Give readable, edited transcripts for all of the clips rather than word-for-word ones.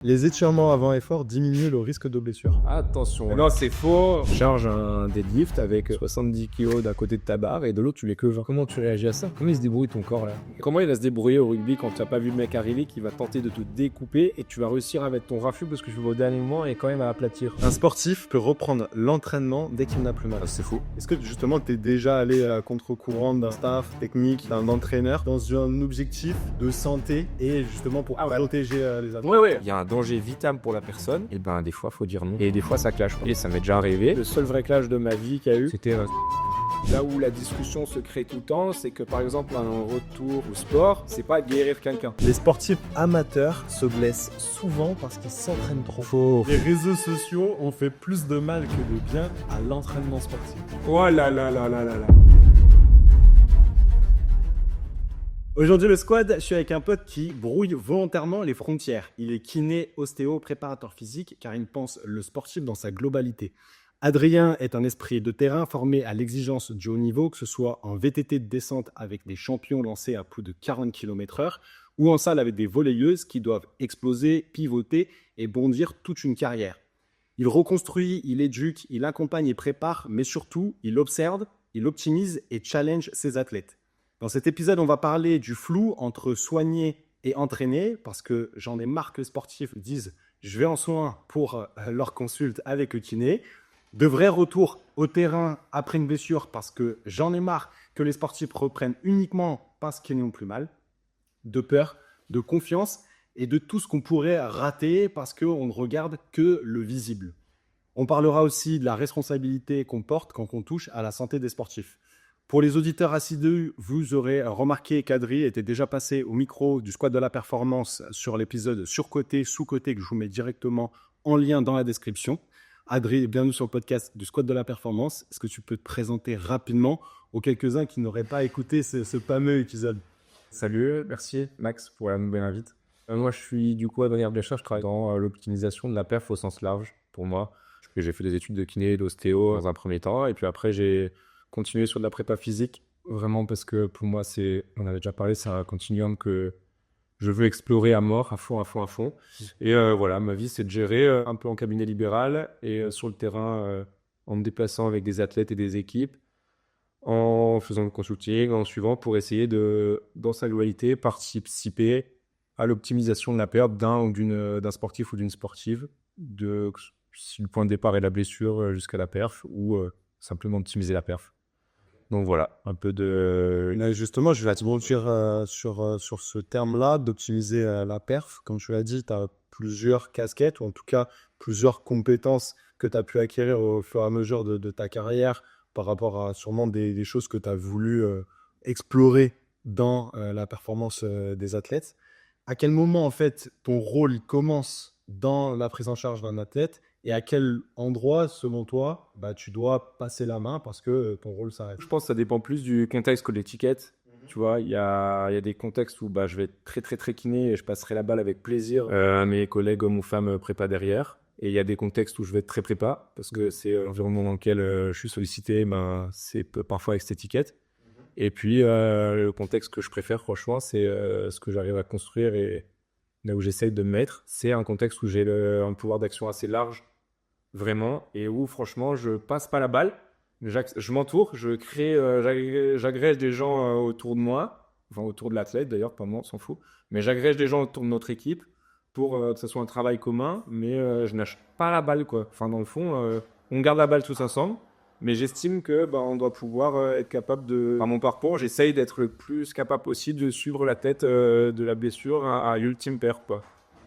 Les étirements avant effort diminuent le risque de blessure. Attention, non c'est faux. Charge un deadlift avec 70 kg d'un côté de ta barre et de l'autre tu mets que 20. Comment tu réagis à ça? Comment il se débrouille ton corps là? Comment il va se débrouiller au rugby quand tu n'as pas vu le mec arriver qui va tenter de te découper et tu vas réussir avec ton raffut parce que je vais au dernier moment et quand même à aplatir? Un sportif peut reprendre l'entraînement dès qu'il n'a plus mal. C'est fou. Est-ce que justement tu es déjà allé à contre-courant d'un staff technique, d'un entraîneur dans un objectif de santé et justement pour protéger les athlètes? Ouais. Il y a un danger vital pour la personne, et ben des fois faut dire non. Et des fois ça clash. Et ça m'est déjà arrivé. Le seul vrai clash de ma vie qu'il y a eu, c'était là où la discussion se crée tout le temps, c'est que par exemple un retour au sport, c'est pas guérir quelqu'un. Les sportifs amateurs se blessent souvent parce qu'ils s'entraînent trop. Les réseaux sociaux ont fait plus de mal que de bien à l'entraînement sportif. Oh là là là là là là. Aujourd'hui, le squad, je suis avec un pote qui brouille volontairement les frontières. Il est kiné, ostéo, préparateur physique, car il pense le sportif dans sa globalité. Adrien est un esprit de terrain formé à l'exigence du haut niveau, que ce soit en VTT de descente avec des champions lancés à plus de 40 km/h ou en salle avec des volleyeuses qui doivent exploser, pivoter et bondir toute une carrière. Il reconstruit, il éduque, il accompagne et prépare, mais surtout, il observe, il optimise et challenge ses athlètes. Dans cet épisode, on va parler du flou entre soigner et entraîner, parce que j'en ai marre que les sportifs disent « je vais en soins pour leur consulte avec le kiné », de vrais retours au terrain après une blessure, parce que j'en ai marre que les sportifs reprennent uniquement parce qu'ils n'ont plus mal, de peur, de confiance et de tout ce qu'on pourrait rater parce qu'on ne regarde que le visible. On parlera aussi de la responsabilité qu'on porte quand on touche à la santé des sportifs. Pour les auditeurs assidus, vous aurez remarqué qu'Adri était déjà passé au micro du Squad de la Performance sur l'épisode surcoté, sous-coté que je vous mets directement en lien dans la description. Adri, bienvenue sur le podcast du Squad de la Performance. Est-ce que tu peux te présenter rapidement aux quelques-uns qui n'auraient pas écouté ce fameux épisode? Salut, merci Max pour la nouvelle invite. Moi je suis du coup Adrien Bléchard, je travaille dans l'optimisation de la perf au sens large pour moi. J'ai fait des études de kiné et d'ostéo dans un premier temps et puis après j'ai continuer sur de la prépa physique, vraiment parce que pour moi, on avait déjà parlé, c'est un continuum que je veux explorer à mort, à fond. Et voilà, ma vie, c'est de gérer un peu en cabinet libéral et sur le terrain en me déplaçant avec des athlètes et des équipes, en faisant le consulting, en suivant pour essayer de, dans sa globalité, participer à l'optimisation de la perte d'un sportif ou d'une sportive, si le point de départ est la blessure jusqu'à la perf ou simplement optimiser la perf. Donc voilà, un peu de... Là, justement, je vais te rebondir sur ce terme-là, d'optimiser la perf. Comme tu l'as dit, tu as plusieurs casquettes, ou en tout cas plusieurs compétences que tu as pu acquérir au fur et à mesure de ta carrière par rapport à sûrement des choses que tu as voulu explorer dans la performance des athlètes. À quel moment, en fait, ton rôle commence dans la prise en charge d'un athlète et à quel endroit, selon toi, tu dois passer la main parce que ton rôle s'arrête? Je pense que ça dépend plus du contexte que de l'étiquette. Tu vois, il y a des contextes où je vais être très, très, très kiné et je passerai la balle avec plaisir à mes collègues hommes ou femmes prépa derrière. Et il y a des contextes où je vais être très prépa parce que c'est l'environnement dans lequel je suis sollicité, c'est parfois avec cette étiquette. Et puis, le contexte que je préfère, franchement, c'est ce que j'arrive à construire et là où j'essaye de me mettre. C'est un contexte où j'ai un pouvoir d'action assez large, vraiment, et où, franchement, je passe pas la balle. Je m'entoure, je crée, j'agrège des gens autour de moi, enfin autour de l'athlète d'ailleurs, pas moi, on s'en fout. Mais j'agrège des gens autour de notre équipe pour que ce soit un travail commun, mais je nage pas la balle, quoi. Enfin, dans le fond, on garde la balle tous ensemble. Mais j'estime que on doit pouvoir être capable de... Par mon parcours, j'essaye d'être le plus capable possible de suivre la tête de la blessure à ultime perte, quoi.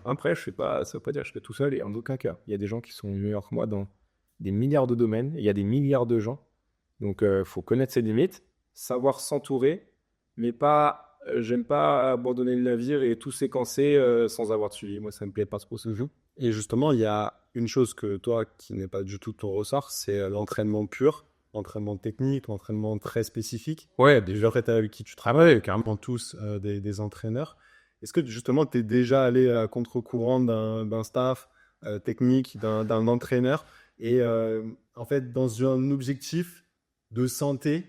Après, ça veut pas dire que je fais tout seul et en aucun cas. Il y a des gens qui sont meilleurs que moi dans des milliards de domaines. Il y a des milliards de gens. Donc, faut connaître ses limites, savoir s'entourer, mais pas... j'aime pas abandonner le navire et tout séquencer sans avoir de suivi. Moi, ça me plaît pas trop ce jeu. Et justement, il y a une chose que toi, qui n'est pas du tout ton ressort, c'est l'entraînement pur, l'entraînement technique, l'entraînement très spécifique. Ouais, Des gens avec qui tu travailles, carrément tous des entraîneurs. Est-ce que justement, tu es déjà allé à contre-courant d'un staff technique, d'un entraîneur et en fait, dans un objectif de santé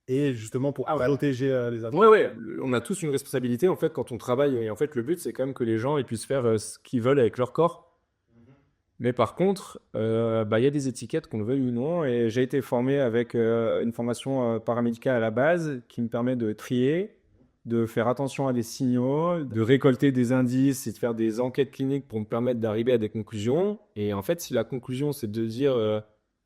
et justement pour protéger les athlètes. Ouais, on a tous une responsabilité en fait quand on travaille et en fait le but c'est quand même que les gens ils puissent faire ce qu'ils veulent avec leur corps. Mais par contre, il y a des étiquettes qu'on le veuille ou non et j'ai été formé avec une formation paramédicale à la base qui me permet de trier, de faire attention à des signaux, de récolter des indices et de faire des enquêtes cliniques pour me permettre d'arriver à des conclusions. Et en fait, si la conclusion c'est de dire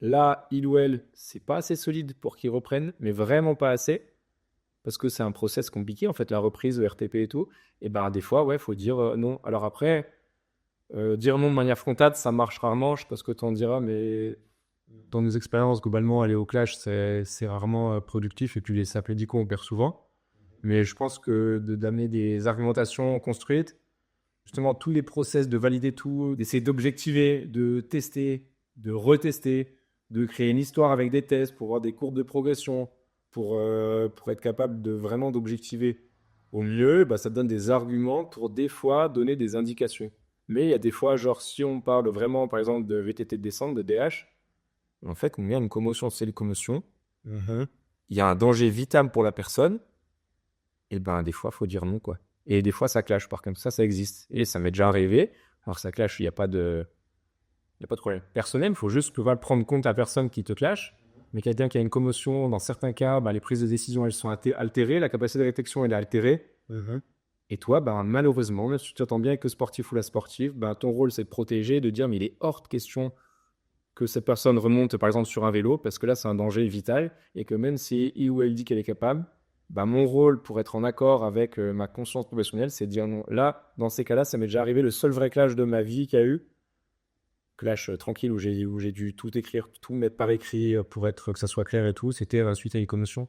là, il ou elle, c'est pas assez solide pour qu'ils reprennent, mais vraiment pas assez, parce que c'est un process compliqué, en fait, la reprise, le RTP et tout, et des fois, ouais, faut dire non. Alors après, dire non de manière frontale, ça marche rarement, je sais pas ce que tu en diras, mais dans nos expériences, globalement, aller au clash, c'est rarement productif, et puis les sapes médicaux, on perd souvent. Mais je pense que d'amener des argumentations construites, justement, tous les process, de valider tout, d'essayer d'objectiver, de tester, de retester, de créer une histoire avec des tests pour voir des courbes de progression, pour être capable de vraiment d'objectiver au mieux, ça te donne des arguments pour des fois donner des indications. Mais il y a des fois, genre si on parle vraiment, par exemple, de VTT de descente, de DH, en fait, on met une commotion, c'est les commotions. Il y a un danger vital pour la personne, et des fois, il faut dire non, quoi. Et des fois, ça clash, par comme ça existe. Et ça m'est déjà arrivé. Alors, ça clash, il n'y a pas de problème personnel, il faut juste pouvoir prendre compte à la personne qui te clash. Mais quelqu'un qui a une commotion, dans certains cas, les prises de décision, elles sont altérées, la capacité de réflexion, elle est altérée. Et toi, malheureusement, même si tu t'entends bien avec le sportif ou la sportive, ton rôle, c'est de protéger, de dire, mais il est hors de question que cette personne remonte, par exemple, sur un vélo, parce que là, c'est un danger vital, et que même si il ou elle dit qu'elle est capable, mon rôle pour être en accord avec ma conscience professionnelle, c'est de dire non. Là, dans ces cas-là, ça m'est déjà arrivé, le seul vrai clash de ma vie qu'il y a eu, clash tranquille où j'ai dû tout écrire, tout mettre par écrit pour être que ça soit clair et tout, c'était suite à une commotion.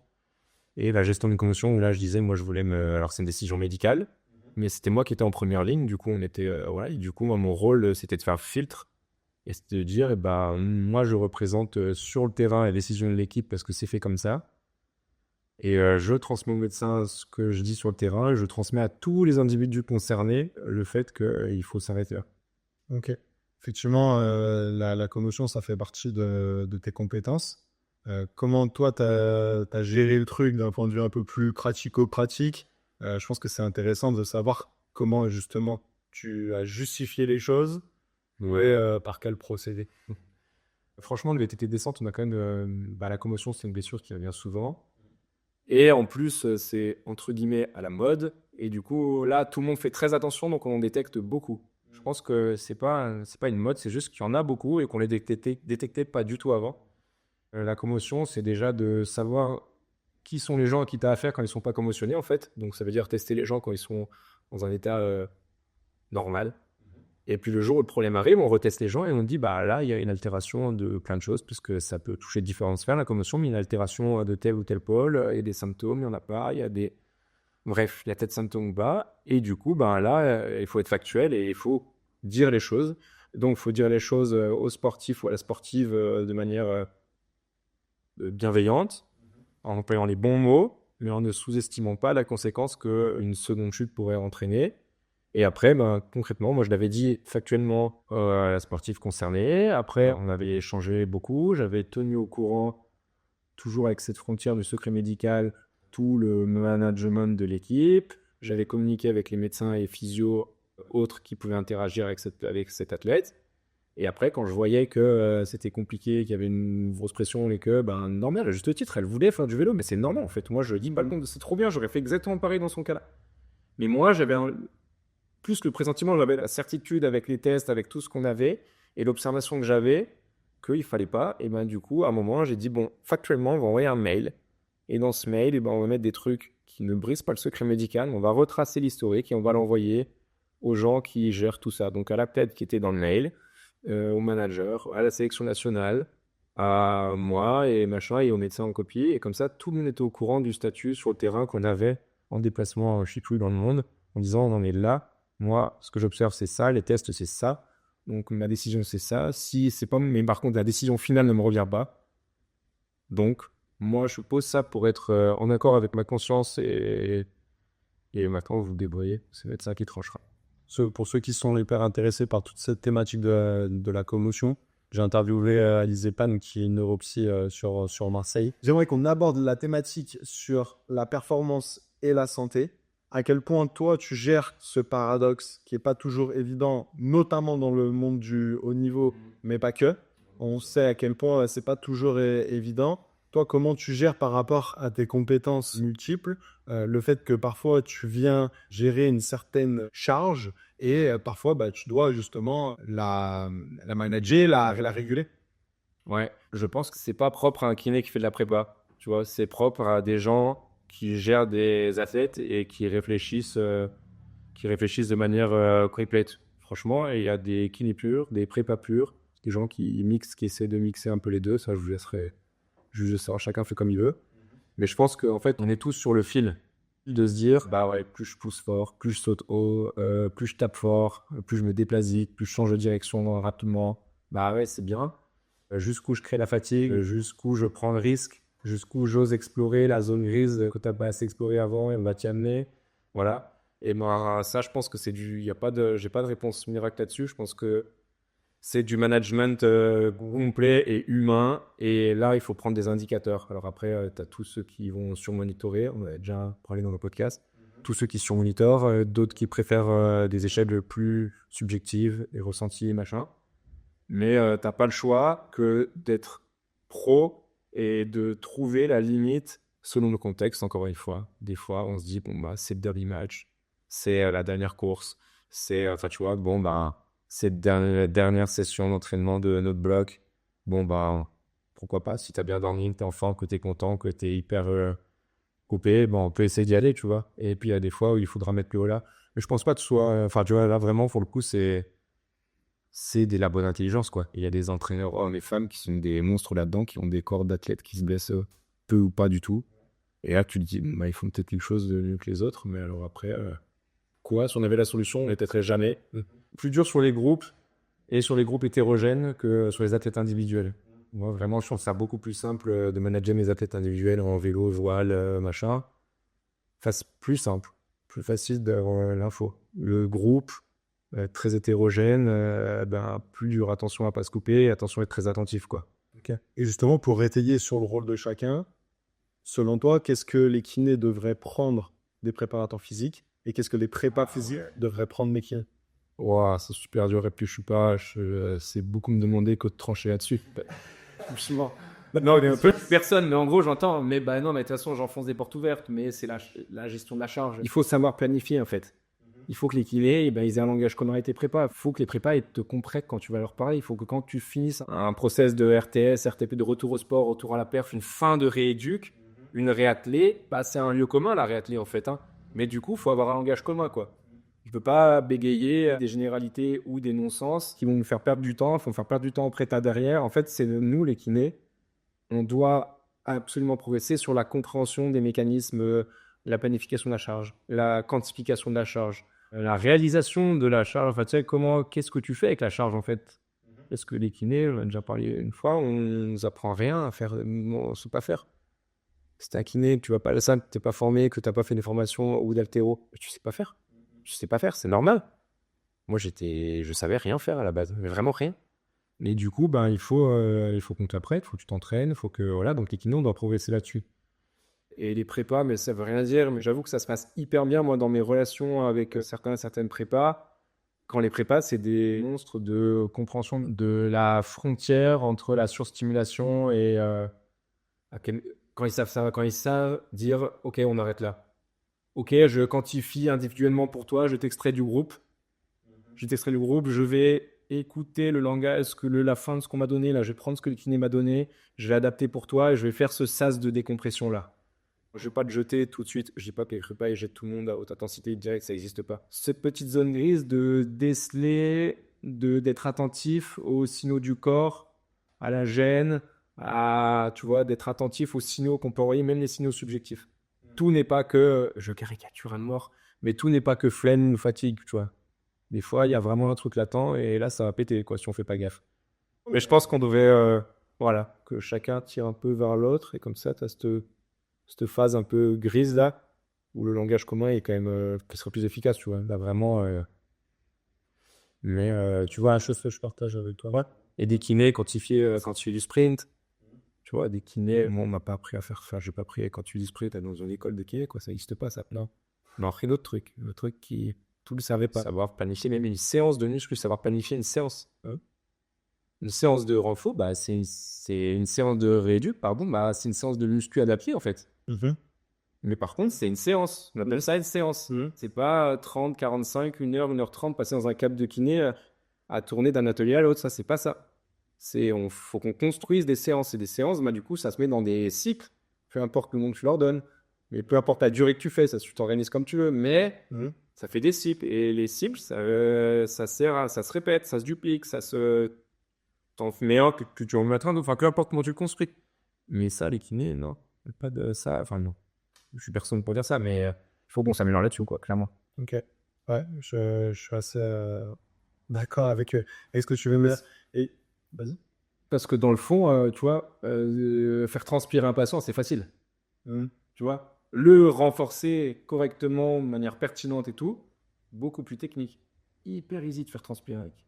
Et la gestion d'une commotion, où là, je disais, moi, je voulais alors, c'est une décision médicale, mais c'était moi qui étais en première ligne, du coup, on était, et du coup, moi, mon rôle, c'était de faire filtre, et c'était de dire, moi, je représente sur le terrain la décision de l'équipe parce que c'est fait comme ça, et je transmets au médecin ce que je dis sur le terrain, et je transmets à tous les individus concernés le fait qu'il faut s'arrêter là. Ok. Effectivement, la commotion, ça fait partie de tes compétences. Comment toi, tu as géré le truc d'un point de vue un peu plus pratico-pratique? Je pense que c'est intéressant de savoir comment justement tu as justifié les choses et par quel procédé. Franchement, le VTT descente, on a quand même la commotion, c'est une blessure qui revient souvent. Et en plus, c'est entre guillemets à la mode. Et du coup, là, tout le monde fait très attention, donc on en détecte beaucoup. Je pense que c'est pas une mode, c'est juste qu'il y en a beaucoup et qu'on les détectait pas du tout avant. La commotion, c'est déjà de savoir qui sont les gens à qui tu as affaire quand ils sont pas commotionnés, en fait. Donc, ça veut dire tester les gens quand ils sont dans un état normal. Et puis, le jour où le problème arrive, on reteste les gens et on dit, là, il y a une altération de plein de choses, puisque ça peut toucher différentes sphères, la commotion, mais une altération de tel ou tel pôle, il y a des symptômes, il n'y en a pas, il y a des... Bref, il y a peut-être symptômes ou pas. Et du coup, là, il faut être factuel et il faut dire les choses. Donc, il faut dire les choses aux sportifs ou à la sportive de manière bienveillante, en employant les bons mots, mais en ne sous-estimant pas la conséquence qu'une seconde chute pourrait entraîner. Et après, concrètement, moi, je l'avais dit factuellement à la sportive concernée. Après, on avait échangé beaucoup. J'avais tenu au courant, toujours avec cette frontière du secret médical, tout le management de l'équipe. J'avais communiqué avec les médecins et physio autres qui pouvaient interagir avec cet athlète. Et après, quand je voyais que c'était compliqué, qu'il y avait une grosse pression et que, normal, à juste titre, elle voulait faire du vélo, mais c'est normal en fait. Moi, je dis pas le compte, c'est trop bien, j'aurais fait exactement pareil dans son cas-là. Mais moi, j'avais plus le pressentiment, j'avais la certitude avec les tests, avec tout ce qu'on avait et l'observation que j'avais, qu'il fallait pas. Et du coup, à un moment, j'ai dit, bon, factuellement, on va envoyer un mail. Et dans ce mail, on va mettre des trucs qui ne brisent pas le secret médical. On va retracer l'historique et on va l'envoyer aux gens qui gèrent tout ça. Donc à la tête qui était dans le mail, au manager, à la sélection nationale, à moi et machin, et aux médecins en copie. Et comme ça, tout le monde était au courant du statut sur le terrain qu'on avait en déplacement, je sais plus, dans le monde, en disant on en est là. Moi, ce que j'observe, c'est ça. Les tests, c'est ça. Donc ma décision, c'est ça. Si c'est pas, mais par contre, la décision finale ne me revient pas. Donc moi, je pose ça pour être en accord avec ma conscience et maintenant, vous vous débrouillez. C'est le médecin qui tranchera. Pour ceux qui sont hyper intéressés par toute cette thématique de la commotion, J'ai interviewé Alizé Pan, qui est une neuropsy sur Marseille. J'aimerais qu'on aborde la thématique sur la performance et la santé. À quel point toi, tu gères ce paradoxe qui n'est pas toujours évident, notamment dans le monde du haut niveau, mais pas que. On sait à quel point c'est pas toujours évident. Toi, comment tu gères par rapport à tes compétences multiples, le fait que parfois tu viens gérer une certaine charge et parfois tu dois justement la manager, la réguler. Ouais, je pense que c'est pas propre à un kiné qui fait de la prépa. Tu vois, c'est propre à des gens qui gèrent des athlètes et qui réfléchissent de manière complète. Franchement, il y a des kinés purs, des prépas purs, des gens qui mixent, qui essaient de mixer un peu les deux. Ça, je vous laisserai juger ça. Chacun fait comme il veut. Mais je pense qu'en fait, on est tous sur le fil de se dire, bah ouais, plus je pousse fort, plus je saute haut, plus je tape fort, plus je me déplace vite, plus je change de direction rapidement. Bah ouais, c'est bien. Jusqu'où je crée la fatigue, jusqu'où je prends le risque, jusqu'où j'ose explorer la zone grise que tu n'as pas assez explorée avant et on va t'y amener. Voilà. Et ben, ça, je pense que c'est du. J'ai pas de réponse miracle là-dessus. Je pense que c'est du management complet et humain. Et là, il faut prendre des indicateurs. Alors après, tu as tous ceux qui vont surmonitorer. On a déjà parlé dans le podcast. Tous ceux qui surmonitorent, d'autres qui préfèrent des échelles plus subjectives, des ressentis, machin. Mais t'as pas le choix que d'être pro et de trouver la limite selon le contexte, encore une fois. Des fois, on se dit, bon, bah, c'est le derby match, c'est la dernière course, c'est, enfin, tu vois, bon, bah, c'est la dernière session d'entraînement de notre bloc. Bon, bah, pourquoi pas, si t'as bien dormi, que t'es en forme, que t'es content, que t'es hyper coupé, bon, on peut essayer d'y aller, tu vois. Et puis, il y a des fois où il faudra mettre le haut là. Mais je pense pas que ce soit, enfin, tu vois, là, vraiment, pour le coup, c'est de la bonne intelligence, quoi. Il y a des entraîneurs hommes et femmes qui sont des monstres là-dedans, qui ont des corps d'athlètes qui se blessent peu ou pas du tout. Et là, tu te dis, bah, ils font peut-être quelque chose de mieux que les autres, mais alors après, quoi, si on avait la solution, on ne testerait jamais. Plus dur sur les groupes et sur les groupes hétérogènes que sur les athlètes individuels. Moi, vraiment, je trouve ça beaucoup plus simple de manager mes athlètes individuels en vélo, voile, machin. Enfin, c'est plus simple, plus facile d'avoir l'info. Le groupe, très hétérogène, plus dur, attention à pas se couper, attention à être très attentif, quoi. Okay. Et justement, pour étayer sur le rôle de chacun, selon toi, qu'est-ce que les kinés devraient prendre des préparateurs physiques et qu'est-ce que les prépas physiques devraient prendre des kinés? Wow, c'est super dur, réfléchis pas, c'est beaucoup me demander que de trancher là-dessus. Franchement. Non, il y a un peu personne, mais en gros, j'entends, mais bah non, mais de toute façon, j'enfonce des portes ouvertes, mais c'est la gestion de la charge. Il faut savoir planifier, en fait. Il faut que les kinés, ils aient un langage commun avec tes prépas. Il faut que les prépas ils te comprennent quand tu vas leur parler. Il faut que quand tu finisses un process de RTS, RTP, de retour au sport, retour à la perf, une fin de rééduc, une réathlée, bah, c'est un lieu commun, la réathlée, en fait. Hein. Mais du coup, il faut avoir un langage commun, quoi. Je ne peux pas bégayer des généralités ou des non-sens qui vont nous faire perdre du temps. Il faut me faire perdre du temps au prépa derrière. En fait, c'est nous, les kinés, on doit absolument progresser sur la compréhension des mécanismes, la planification de la charge, la quantification de la charge, la réalisation de la charge. Enfin, tu sais, qu'est-ce que tu fais avec la charge, en fait? Parce que les kinés, on a déjà parlé une fois, on ne nous apprend rien à faire, on ne sait pas faire. Si t'es un kiné, que tu vas pas à la salle, que tu n'es pas formé, que tu n'as pas fait des formations ou d'haltéro, tu sais pas faire. Tu sais pas faire, c'est normal. Moi, je savais rien faire à la base, mais vraiment rien. Et du coup, il faut qu'on t'apprête, il faut que tu t'entraînes, il faut que, voilà, donc les kinés, on doit progresser là-dessus. Et les prépas, mais ça veut rien dire, mais j'avoue que ça se passe hyper bien, moi, dans mes relations avec certaines prépas. Quand les prépas, c'est des monstres de compréhension de la frontière entre la surstimulation et quand ils savent dire, OK, on arrête là. OK, je quantifie individuellement pour toi, je t'extrais du groupe. Je vais écouter le langage, la fin de ce qu'on m'a donné, là, je vais prendre ce que le kiné m'a donné, je vais adapter pour toi et je vais faire ce sas de décompression là. Je vais pas te jeter tout de suite, je dis pas que les prépas ils jettent tout le monde à haute intensité direct, ça n'existe pas. Cette petite zone grise de déceler, d'être attentif aux signaux du corps, à la gêne, tu vois, d'être attentif aux signaux qu'on peut envoyer, même les signaux subjectifs. Tout n'est pas que, je caricature un mort, mais tout n'est pas que flemme ou fatigue, tu vois. Des fois, il y a vraiment un truc latent et là, ça va péter, quoi, si on fait pas gaffe. Mais je pense qu'on devait, voilà, que chacun tire un peu vers l'autre et comme ça, tu as cette phase un peu grise là, où le langage commun est quand même, qui serait plus efficace, tu vois. Là, vraiment. Mais tu vois, la chose que je partage avec toi. Ouais. Et des kinés quantifiés quand tu fais du sprint. Tu vois, des kinés, moi, on m'a pas appris à faire, enfin, j'ai pas appris quand tu dis sprint dans une école de kiné, quoi, ça n'existe pas, ça. Non. On m'a appris d'autres trucs, le truc qui, tout le savait pas. Savoir planifier même une séance de muscu, savoir planifier une séance. Une séance de renfo, bah, c'est une séance de rééduc, pardon, bah, c'est une séance de muscu adaptée, en fait. Mais par contre, c'est une séance. On appelle ça une séance. C'est pas 30, 45, 1h30 passer dans un câble de kiné à tourner d'un atelier à l'autre. Ça, c'est pas ça. Faut qu'on construise des séances. Et des séances, bah, du coup, ça se met dans des cycles. Peu importe le nom que tu leur donnes. Mais peu importe la durée que tu fais, ça, tu t'organises comme tu veux. Mais ça fait des cycles. Et les cycles, ça se répète, ça se duplique, t'en mets un que tu remettras un autre. Enfin, peu importe comment tu le construis. Mais ça, les kinés, non. Pas de ça. Enfin, non. Je suis personne pour dire ça, mais il faut qu'on s'améliore là-dessus, quoi, clairement. Ok. Ouais, je suis assez d'accord avec ce que tu veux me dire. Et vas-y. Parce que dans le fond, tu vois, faire transpirer un patient, c'est facile. Tu vois, le renforcer correctement, de manière pertinente et tout, beaucoup plus technique. Hyper easy de faire transpirer avec.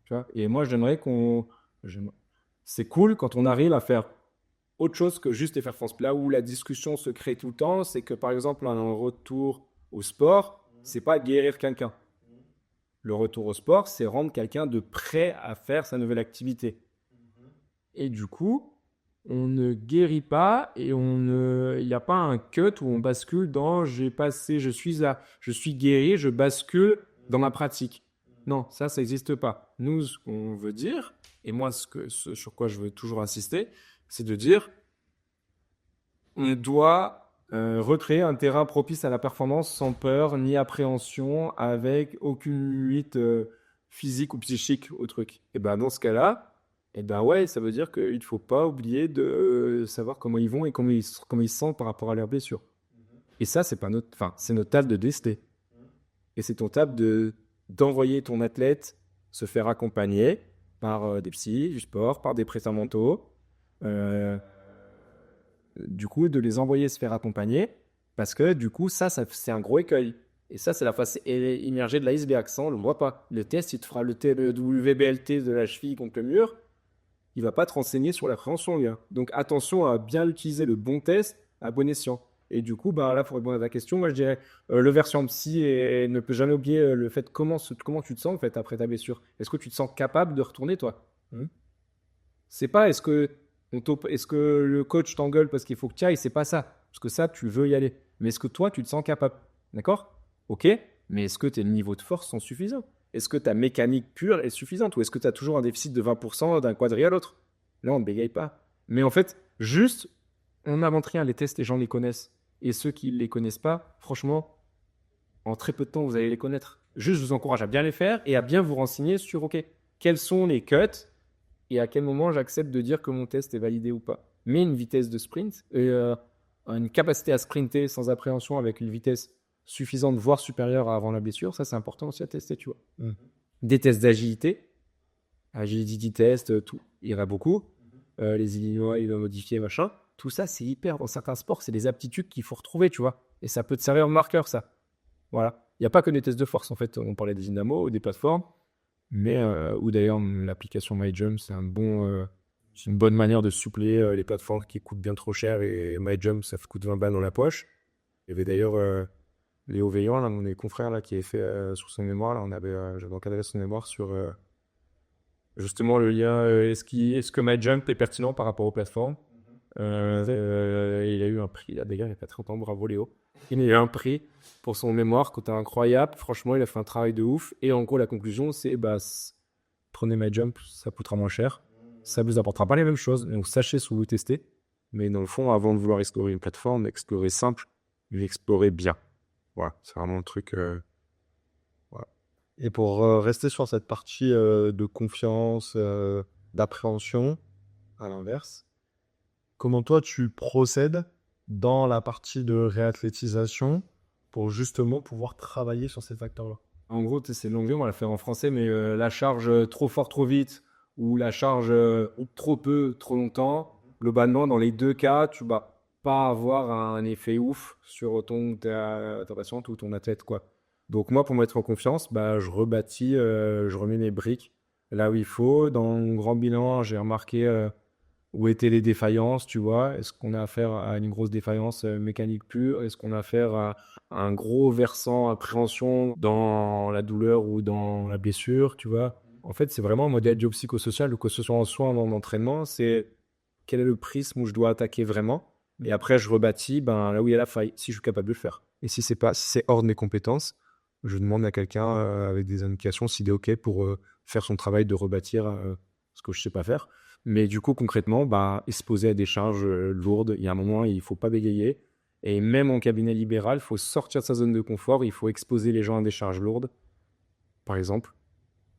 Tu vois, et moi, c'est cool quand on arrive à faire autre chose que juste les faire transpirer. Là où la discussion se crée tout le temps, c'est que par exemple, un retour au sport, c'est pas guérir quelqu'un. Le retour au sport, c'est rendre quelqu'un de prêt à faire sa nouvelle activité. Et du coup, on ne guérit pas et il n'y a pas un cut où on bascule dans je suis guéri, je bascule dans ma pratique. Non, ça n'existe pas. Nous, ce qu'on veut dire, et moi, ce sur quoi je veux toujours insister, c'est de dire on doit recréer un terrain propice à la performance sans peur ni appréhension, avec aucune limite physique ou psychique au truc. Et ben dans ce cas-là, et ben ouais, ça veut dire qu'il ne faut pas oublier de savoir comment ils vont et comment ils se sentent par rapport à leurs blessures. Et ça, c'est notre table de tester. Et c'est ton table d'envoyer ton athlète se faire accompagner par des psys, du sport, par des prestataires mentaux. Du coup, de les envoyer se faire accompagner, parce que du coup, ça c'est un gros écueil. Et ça, c'est la face immergée de l'iceberg. Ça, on ne le voit pas. Le test, il te fera le WBLT de la cheville contre le mur. Il ne va pas te renseigner sur l'appréhension, gars. Donc, attention à bien utiliser le bon test à bon escient. Et du coup, bah, là, pour répondre à ta question, moi, je dirais le version psy et ne peut jamais oublier le fait comment tu te sens en fait, après ta blessure. Est-ce que tu te sens capable de retourner, toi C'est pas est-ce que le coach t'engueule parce qu'il faut que tu ailles, c'est pas ça. Parce que ça, tu veux y aller. Mais est-ce que toi, tu te sens capable? D'accord? Ok. Mais est-ce que tes niveaux de force sont suffisants? Est-ce que ta mécanique pure est suffisante? Ou est-ce que tu as toujours un déficit de 20% d'un quadri à l'autre? Là, on ne bégaye pas. Mais en fait, juste, on n'invente rien. Les tests, les gens les connaissent. Et ceux qui ne les connaissent pas, franchement, en très peu de temps, vous allez les connaître. Juste, je vous encourage à bien les faire et à bien vous renseigner sur, ok, quels sont les cuts et à quel moment j'accepte de dire que mon test est validé ou pas. Mais une vitesse de sprint et une capacité à sprinter sans appréhension avec une vitesse suffisante, voire supérieure avant la blessure, ça c'est important aussi à tester, tu vois. Des tests d'agilité, agility test, tout, il y en a beaucoup. Les Illinois, ils ont modifié, machin. Tout ça, c'est hyper, dans certains sports, c'est des aptitudes qu'il faut retrouver, tu vois. Et ça peut te servir de marqueur, ça. Voilà. Il n'y a pas que des tests de force, en fait. On parlait des dynamos ou des plateformes. Mais, ou d'ailleurs, l'application MyJump, c'est une bonne manière de suppléer les plateformes qui coûtent bien trop cher. Et MyJump, ça coûte 20 balles dans la poche. Il y avait d'ailleurs Léo Veillant, là, mon des confrères, là, qui avait fait sur son mémoire. Là, j'avais encadré son mémoire sur justement le lien. Est-ce que MyJump est pertinent par rapport aux plateformes? Il a eu un prix, là, d'ailleurs, il n'y a pas très longtemps. Bravo Léo. Il a eu un prix pour son mémoire, côté incroyable. Franchement, il a fait un travail de ouf. Et en gros, la conclusion, c'est prenez MyJump, ça coûtera moins cher. Ça ne vous apportera pas les mêmes choses. Donc, sachez ce que vous testez. Mais dans le fond, avant de vouloir explorer une plateforme, explorer simple, mais explorer bien. Voilà, c'est vraiment le truc. Voilà. Et pour rester sur cette partie de confiance, d'appréhension, à l'inverse, comment toi tu procèdes dans la partie de réathlétisation pour justement pouvoir travailler sur ces facteurs-là? En gros, c'est l'anglais, on va la faire en français, mais la charge trop fort, trop vite, ou la charge trop peu, trop longtemps, globalement, dans les deux cas, tu vas pas avoir un effet ouf sur ta patiente ou ton athlète, quoi. Donc moi, pour me mettre en confiance, je rebâtis, je remets mes briques là où il faut. Dans mon grand bilan, j'ai remarqué où étaient les défaillances, tu vois. Est-ce qu'on a affaire à une grosse défaillance mécanique pure? Est-ce qu'on a affaire à un gros versant appréhension dans la douleur ou dans la blessure, tu vois? En fait, c'est vraiment un modèle biopsychosocial, que ce soit en soins ou en entraînement. C'est quel est le prisme où je dois attaquer vraiment? Et après, je rebâtis là où il y a la faille, si je suis capable de le faire. Et si c'est hors de mes compétences, je demande à quelqu'un avec des indications s'il est OK pour faire son travail de rebâtir Ce que je sais pas faire. Mais du coup, concrètement, exposé à des charges lourdes, il y a un moment, il faut pas bégayer. Et même en cabinet libéral, il faut sortir de sa zone de confort, il faut exposer les gens à des charges lourdes, par exemple.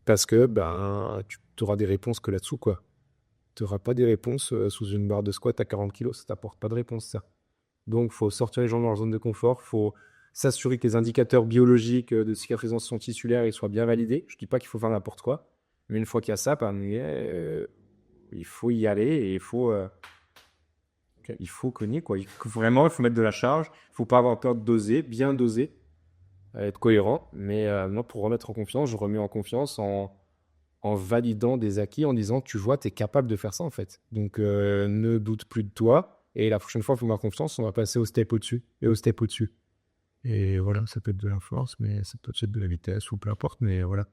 parce que tu auras des réponses que là-dessous, quoi. Tu n'auras pas des réponses sous une barre de squat à 40 kilos, ça t'apporte pas de réponse, ça. Donc, il faut sortir les gens de leur zone de confort, il faut s'assurer que les indicateurs biologiques de cicatrisation tissulaire ils soient bien validés. Je ne dis pas qu'il faut faire n'importe quoi, mais une fois qu'il y a ça, il faut y aller et il faut cogner, quoi. Vraiment, il faut mettre de la charge. Il ne faut pas avoir peur de doser, bien doser, être cohérent. Mais moi, pour remettre en confiance, je remets en confiance en validant des acquis, en disant, tu vois, tu es capable de faire ça, en fait. Donc, ne doute plus de toi. Et la prochaine fois, il faut avoir confiance, on va passer au step au-dessus et au step au-dessus. Et voilà, ça peut être de la force, mais ça peut être de la vitesse ou peu importe, mais voilà.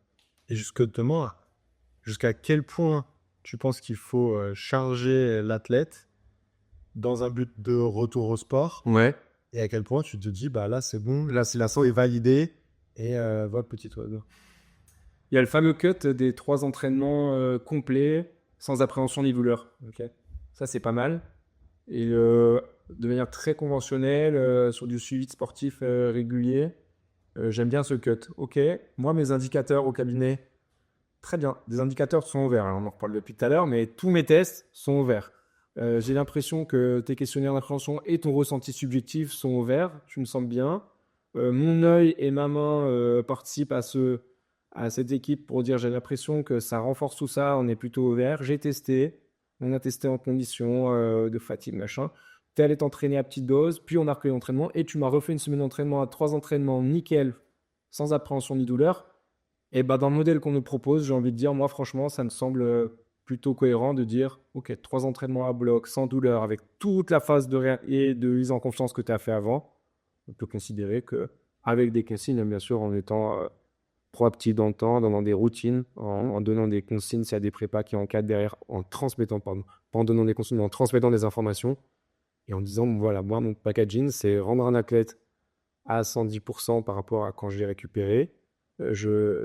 Et jusqu'à quel point tu penses qu'il faut charger l'athlète dans un but de retour au sport? Ouais. Et à quel point tu te dis, là, c'est bon, là, c'est l'assaut est validé, et va, petit oiseau. Il y a le fameux cut des 3 entraînements complets, sans appréhension ni douleur. Okay. Ça, c'est pas mal. Et de manière très conventionnelle, sur du suivi de sportif régulier, j'aime bien ce cut. Ok, moi, mes indicateurs au cabinet, très bien. Des indicateurs sont ouverts. On en reparle depuis tout à l'heure, mais tous mes tests sont ouverts. J'ai l'impression que tes questionnaires d'appréhension et ton ressenti subjectif sont ouverts. Tu me sens bien. Mon œil et ma main participent à cette équipe pour dire j'ai l'impression que ça renforce tout ça. On est plutôt ouvert. J'ai testé. On a testé en conditions de fatigue, machin. Tu es allé t'entraîner à petite dose, puis on a repris l'entraînement et tu m'as refait une semaine d'entraînement à 3 entraînements nickel, sans appréhension ni douleur. Et dans le modèle qu'on nous propose, j'ai envie de dire, moi franchement, ça me semble plutôt cohérent de dire, ok, 3 entraînements à bloc, sans douleur, avec toute la phase et de mise en confiance que tu as fait avant, on peut considérer que, avec des consignes, bien sûr, en étant proactif dans le temps, dans des routines, en donnant des consignes s'il y a des prépas qui encadrent derrière, en transmettant, pardon, pas en donnant des consignes, mais en transmettant des informations et en disant, voilà, moi, mon packaging, c'est rendre un athlète à 110% par rapport à quand je l'ai récupéré.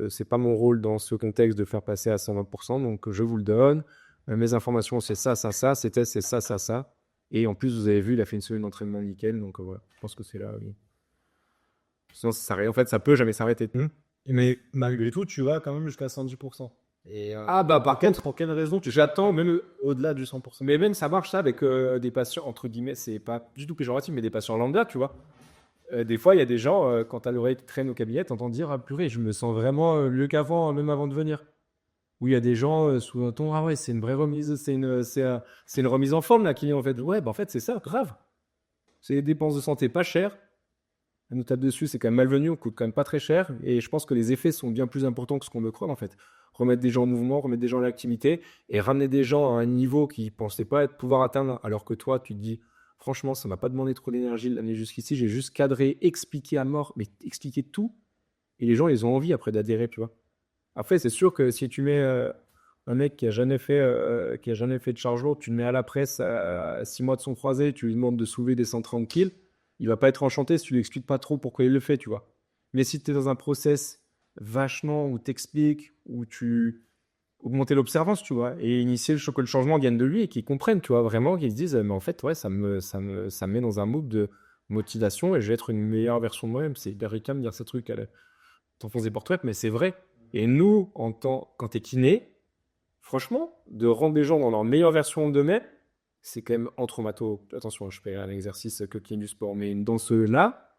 C'est pas mon rôle dans ce contexte de faire passer à 120%, donc je vous le donne. Mes informations, c'est ça, ça, ça. Ces tests, c'est ça, ça, ça. Et en plus, vous avez vu, il a fait une semaine d'entraînement nickel, donc voilà, je pense que c'est là, oui. Sinon, en fait, ça peut jamais s'arrêter. Mais malgré tout, tu vas quand même jusqu'à 110%. Et, Par contre, pour quelle raison j'attends même au-delà du 100%? Mais même ça marche ça avec des patients, entre guillemets, c'est pas du tout péjoratif, mais des patients lambda, tu vois. Des fois, il y a des gens, quand t'as l'oreille qui traîne au cabinet, t'entends dire, ah purée, je me sens vraiment mieux qu'avant, même avant de venir. Ou il y a des gens sous un ton, ah ouais, c'est une vraie remise, c'est une remise en forme là qui est en fait. Ouais, en fait, c'est ça, grave. C'est des dépenses de santé pas chères. Elle nous tape dessus, c'est quand même malvenu, on coûte quand même pas très cher. Et je pense que les effets sont bien plus importants que ce qu'on me croit en fait. Remettre des gens en mouvement, remettre des gens à l'activité et ramener des gens à un niveau qu'ils ne pensaient pas pouvoir atteindre. Alors que toi, tu te dis, franchement, ça ne m'a pas demandé trop d'énergie de l'amener jusqu'ici. J'ai juste cadré, expliqué à mort, mais expliqué tout. Et les gens, ils ont envie après d'adhérer, tu vois. Après, c'est sûr que si tu mets un mec qui a jamais fait de charge lourde, tu le mets à la presse à 6 mois de son croisé, tu lui demandes de soulever des 130 kills, il va pas être enchanté si tu lui expliques pas trop pourquoi il le fait, tu vois. Mais si tu es dans un process vachement où tu expliques, où tu augmenter l'observance, tu vois, et initier que le changement vienne de lui et qu'il comprenne, tu vois, vraiment, qu'ils se disent, mais en fait, ouais, ça me met dans un mood de motivation et je vais être une meilleure version de moi-même. C'est hyper ricain de dire ce truc, t'enfonces des portes ouvertes, mais c'est vrai. Et nous, quand t'es kiné, franchement, de rendre les gens dans leur meilleure version d'eux-mêmes, c'est quand même en traumato. Attention, je fais un exercice que kiné du sport, mais dans ceux-là,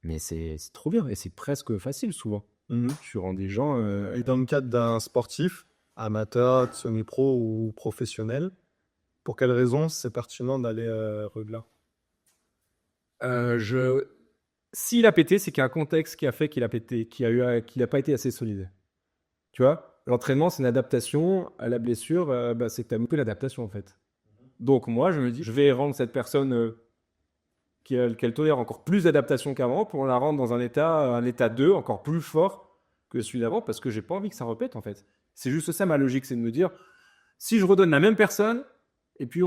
mais c'est trop bien et c'est presque facile souvent. Tu rends des gens. Et dans le cadre d'un sportif, amateur, semi-pro ou professionnel, pour quelle raison c'est pertinent d'aller au-delà? S'il a pété, c'est qu'il y a un contexte qui a fait qu'il a pété, qu'il a pas été assez solide. Tu vois? l'entraînement, c'est une adaptation à la blessure. C'est que tu as loupé l'adaptation, en fait. Donc, moi, je me dis, je vais rendre cette personne qu'elle tolère encore plus d'adaptation qu'avant pour la rendre dans un état 2 encore plus fort que celui d'avant parce que j'ai pas envie que ça répète, en fait. C'est juste ça, ma logique, c'est de me dire, si je redonne la même personne, et puis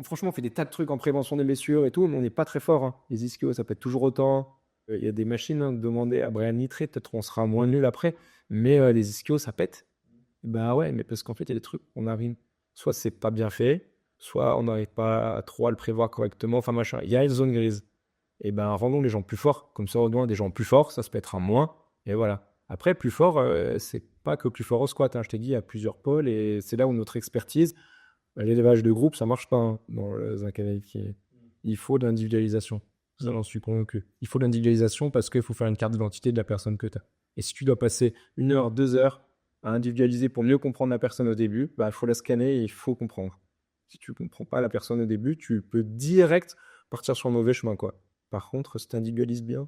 franchement, on fait des tas de trucs en prévention des blessures et tout, mais on n'est pas très fort. Hein. Les ischios, ça pète toujours autant. Il y a des machines, hein, demandez à Brian Nitré, peut-être on sera moins nul après, mais les ischios, ça pète. Bah ouais, mais parce qu'en fait, il y a des trucs, on arrive, soit c'est pas bien fait, soit on n'arrive pas trop à le prévoir correctement, enfin machin. Il y a une zone grise. Et ben rendons les gens plus forts, comme ça on redonne des gens plus forts, ça se pètera moins, et voilà. Après, plus fort, c'est pas que plus fort au squat, hein. Je t'ai dit, il y a plusieurs pôles, et c'est là où notre expertise, l'élevage de groupe, ça marche pas hein, dans un cavalier. Il faut de l'individualisation. Ça, j'en suis convaincu. Il faut de l'individualisation parce qu'il faut faire une carte d'identité de la personne que tu as. Et si tu dois passer 1 heure, 2 heures à individualiser pour mieux comprendre la personne au début, il faut la scanner et il faut comprendre. Si tu ne comprends pas la personne au début, tu peux direct partir sur le mauvais chemin, quoi. Par contre, si tu individualises bien,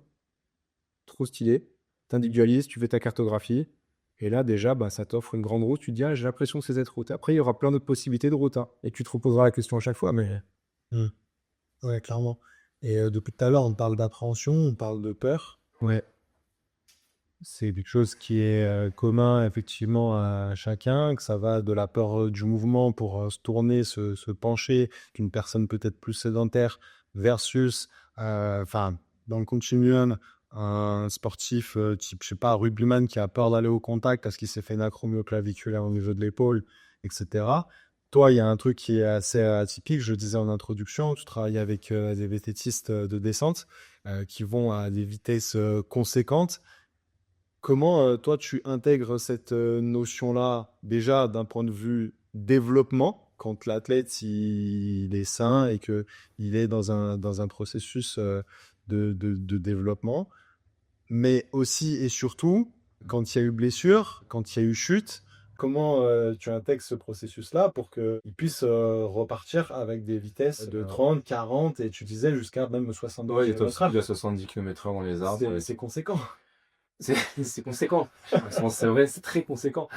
trop stylé, tu individualises, tu fais ta cartographie, et là, déjà, ça t'offre une grande route. Tu te dis, j'ai l'impression que c'est cette route. Après, il y aura plein d'autres possibilités de route. Hein. Et tu te reposeras la question à chaque fois. Mais Ouais, clairement. Et depuis tout à l'heure, on parle d'appréhension, on parle de peur. ouais, C'est quelque chose qui est commun effectivement à chacun, que ça va de la peur du mouvement pour se tourner, se pencher, qu'une personne peut-être plus sédentaire versus, dans le continuum, un sportif type, je sais pas, rugbyman qui a peur d'aller au contact parce qu'il s'est fait une acromioclaviculaire au niveau de l'épaule, etc. Toi, il y a un truc qui est assez atypique, je le disais en introduction, tu travailles avec des vététistes de descente qui vont à des vitesses conséquentes. Comment toi tu intègres cette notion-là déjà d'un point de vue développement quand l'athlète il est sain et que il est dans un processus de développement, mais aussi et surtout quand il y a eu blessure, quand il y a eu chute, comment tu intègres ce processus-là pour qu'il puisse repartir avec des vitesses de 30, 40 et tu disais jusqu'à même 70 ouais, il est km/h. à 70 km/h dans les arbres. C'est conséquent. C'est conséquent. C'est vrai, c'est très conséquent.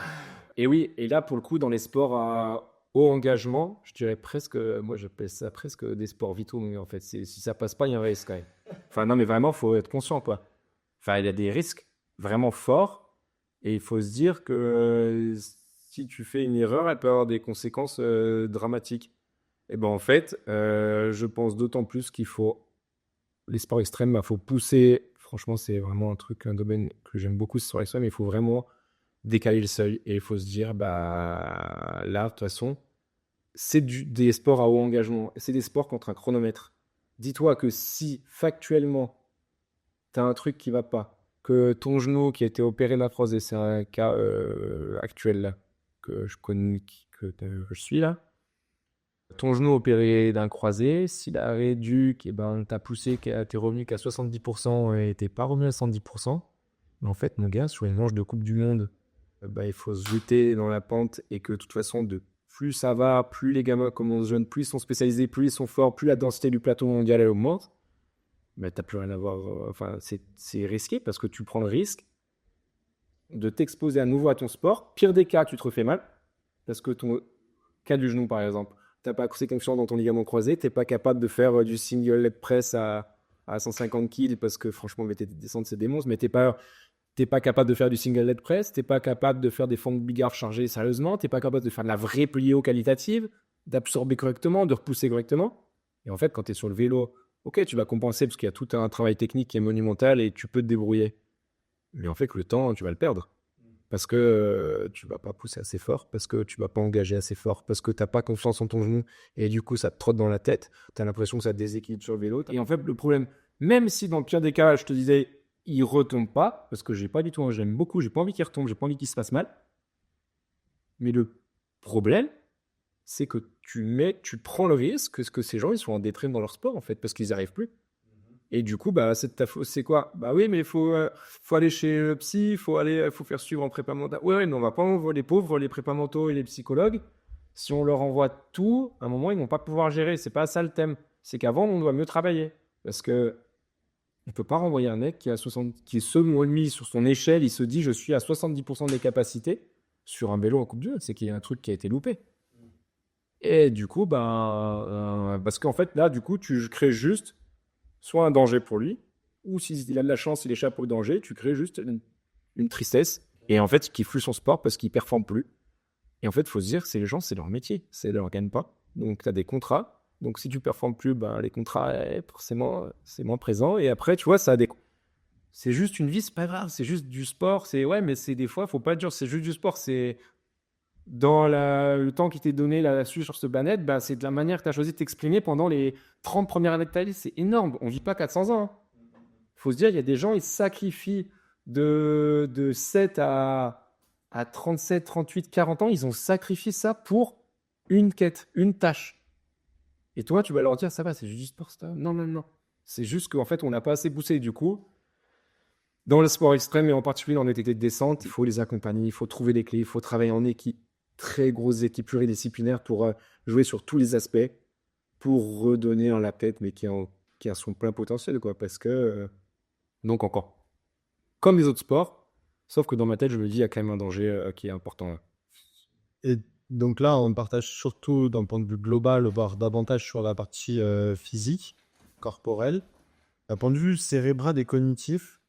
Et oui, et là, pour le coup, dans les sports à haut engagement, je dirais presque, moi j'appelle ça presque des sports vitaux, mais en fait, si ça passe pas, il y a un risque quand même. Enfin, non, mais vraiment, il faut être conscient, quoi. Enfin, il y a des risques vraiment forts, et il faut se dire que si tu fais une erreur, elle peut avoir des conséquences dramatiques. Et ben en fait, je pense d'autant plus qu'il faut les sports extrêmes, il faut pousser. Franchement, c'est vraiment un domaine que j'aime beaucoup, ces sports extrêmes. Il faut vraiment décaler le seuil et il faut se dire, là, de toute façon, c'est des sports à haut engagement. C'est des sports contre un chronomètre. Dis-toi que si factuellement, tu as un truc qui va pas, que ton genou qui a été opéré de l'arthrose, et c'est un cas actuel là, que je connais, que je suis là, ton genou opéré d'un croisé, s'il a réduit, t'as poussé, t'es revenu qu'à 70% et t'es pas revenu à 110%, mais en fait, mon gars, sur les manches de Coupe du Monde, il faut se jeter dans la pente et que de toute façon, plus ça va, plus les gamins commencent jeunes, plus ils sont spécialisés, plus ils sont forts, plus la densité du plateau mondial elle augmente, t'as plus rien à voir. Enfin, c'est risqué parce que tu prends le risque de t'exposer à nouveau à ton sport. Pire des cas, tu te refais mal parce que ton cas du genou, par exemple, tu n'as pas assez confiance dans ton ligament croisé, tu n'es pas capable de faire du single leg press à 150 kg parce que franchement, tes descentes, c'est des monstres, mais tu n'es pas capable de faire du single leg press, tu n'es pas capable de faire des fentes bigard chargées sérieusement, tu n'es pas capable de faire de la vraie plio qualitative, d'absorber correctement, de repousser correctement. Et en fait, quand tu es sur le vélo, ok, tu vas compenser parce qu'il y a tout un travail technique qui est monumental et tu peux te débrouiller. Mais en fait, le temps, tu vas le perdre. Parce que tu vas pas pousser assez fort, parce que tu vas pas engager assez fort, parce que tu n'as pas confiance en ton genou et du coup ça te trotte dans la tête, tu as l'impression que ça te déséquilibre sur le vélo. Et en fait le problème, même si dans le pire des cas je te disais il retombe pas, parce que j'ai pas du tout, j'aime beaucoup, j'ai pas envie qu'il retombe, j'ai pas envie qu'il se passe mal, mais le problème c'est que tu prends le risque que ces gens ils soient en détrime dans leur sport en fait, parce qu'ils n'y arrivent plus. Et du coup, c'est de ta faute. C'est quoi? Oui, mais il faut aller chez le psy, il faut faire suivre en prépa mentale. Ouais, mais on va pas envoyer les pauvres, les prépa mentaux et les psychologues. Si on leur envoie tout, à un moment, ils vont pas pouvoir gérer. C'est pas ça le thème. C'est qu'avant, on doit mieux travailler. Parce que on peut pas renvoyer un mec qui est selon lui, sur son échelle, il se dit, je suis à 70% des capacités. sur un vélo en Coupe du Monde, c'est qu'il y a un truc qui a été loupé. Et du coup, parce qu'en fait, là, du coup, tu crées juste soit un danger pour lui, ou s'il a de la chance, il échappe au danger, tu crées juste une tristesse. Et en fait, il kiffe plus son sport parce qu'il ne performe plus. Et en fait, il faut se dire que les gens, c'est leur métier, c'est leur gagne-pain. Donc, tu as des contrats. Donc, si tu ne performes plus, les contrats, forcément, c'est moins présent. Et après, tu vois, ça a des... C'est juste une vie, c'est pas grave, c'est juste du sport. Ouais, mais c'est des fois, il ne faut pas dire c'est juste du sport. C'est dans le temps qui t'est donné là-dessus sur ce planète, c'est de la manière que tu as choisi de t'exprimer pendant les 30 premières années de ta vie. C'est énorme. On ne vit pas 400 ans. Il faut se dire, il y a des gens, ils sacrifient de 7 à 37, 38, 40 ans, ils ont sacrifié ça pour une quête, une tâche. Et toi, tu vas leur dire, ça va, c'est juste du sport, ça. Non. C'est juste qu'en fait, on n'a pas assez poussé. Du coup, dans le sport extrême, et en particulier dans les TT de descente, il faut les accompagner, il faut trouver des clés, il faut travailler en équipe, très grosse équipe pluridisciplinaire pour jouer sur tous les aspects, pour redonner un athlète, mais qui a son plein potentiel, quoi. Parce que, donc encore, comme les autres sports, sauf que dans ma tête, je me dis, il y a quand même un danger qui est important. Et donc là, on partage surtout d'un point de vue global, voire davantage sur la partie physique, corporelle. D'un point de vue cérébral et cognitif,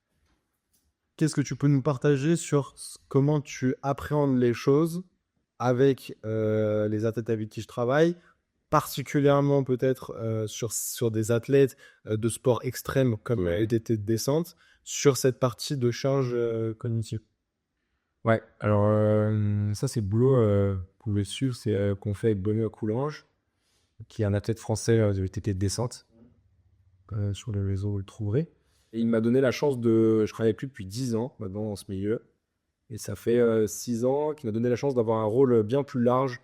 qu'est-ce que tu peux nous partager sur comment tu appréhendes les choses avec les athlètes avec qui je travaille, particulièrement peut-être sur des athlètes de sport extrême comme les TT de descente, sur cette partie de charge cognitive? Ouais, alors ça c'est le boulot, vous pouvez suivre, c'est qu'on fait avec Benoît Coulange, qui est un athlète français de TT de descente. Sur les réseaux, vous le trouverez. Et il m'a donné la chance je travaille avec lui depuis 10 ans maintenant dans ce milieu. Et ça fait 6 ans qu'il m'a donné la chance d'avoir un rôle bien plus large.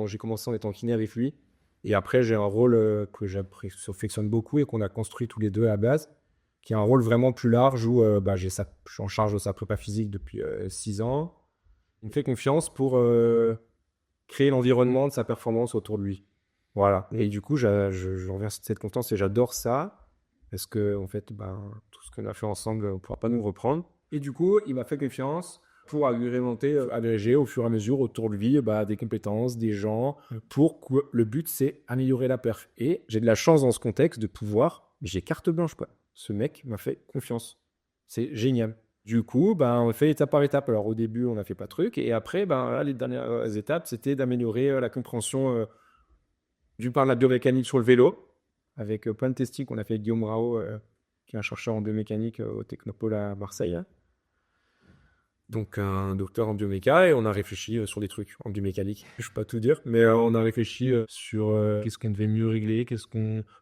J'ai commencé en étant kiné avec lui. Et après, j'ai un rôle que j'affectionne beaucoup et qu'on a construit tous les deux à la base, qui est un rôle vraiment plus large où je suis en charge de sa prépa physique depuis 6 ans. Il me fait confiance pour créer l'environnement de sa performance autour de lui. Voilà. Et du coup, je reviens à cette confiance et j'adore ça. Parce que, en fait, tout ce qu'on a fait ensemble, on ne pourra pas nous reprendre. Et du coup, il m'a fait confiance pour agrémenter, agréger au fur et à mesure autour de lui des compétences, des gens, pour que le but, c'est améliorer la perf. Et j'ai de la chance dans ce contexte de pouvoir, mais j'ai carte blanche, quoi. Ce mec m'a fait confiance. C'est génial. Du coup, on fait étape par étape. Alors, au début, on n'a fait pas de truc. Et après, là, les dernières étapes, c'était d'améliorer la compréhension d'une part de la biomécanique sur le vélo, avec plein de testing qu'on a fait avec Guillaume Rao, qui est un chercheur en biomécanique au Technopole à Marseille. Donc un docteur en bioméca, et on a réfléchi sur des trucs en biomécanique. Je ne vais pas tout dire, mais on a réfléchi sur qu'est-ce qu'on devait mieux régler,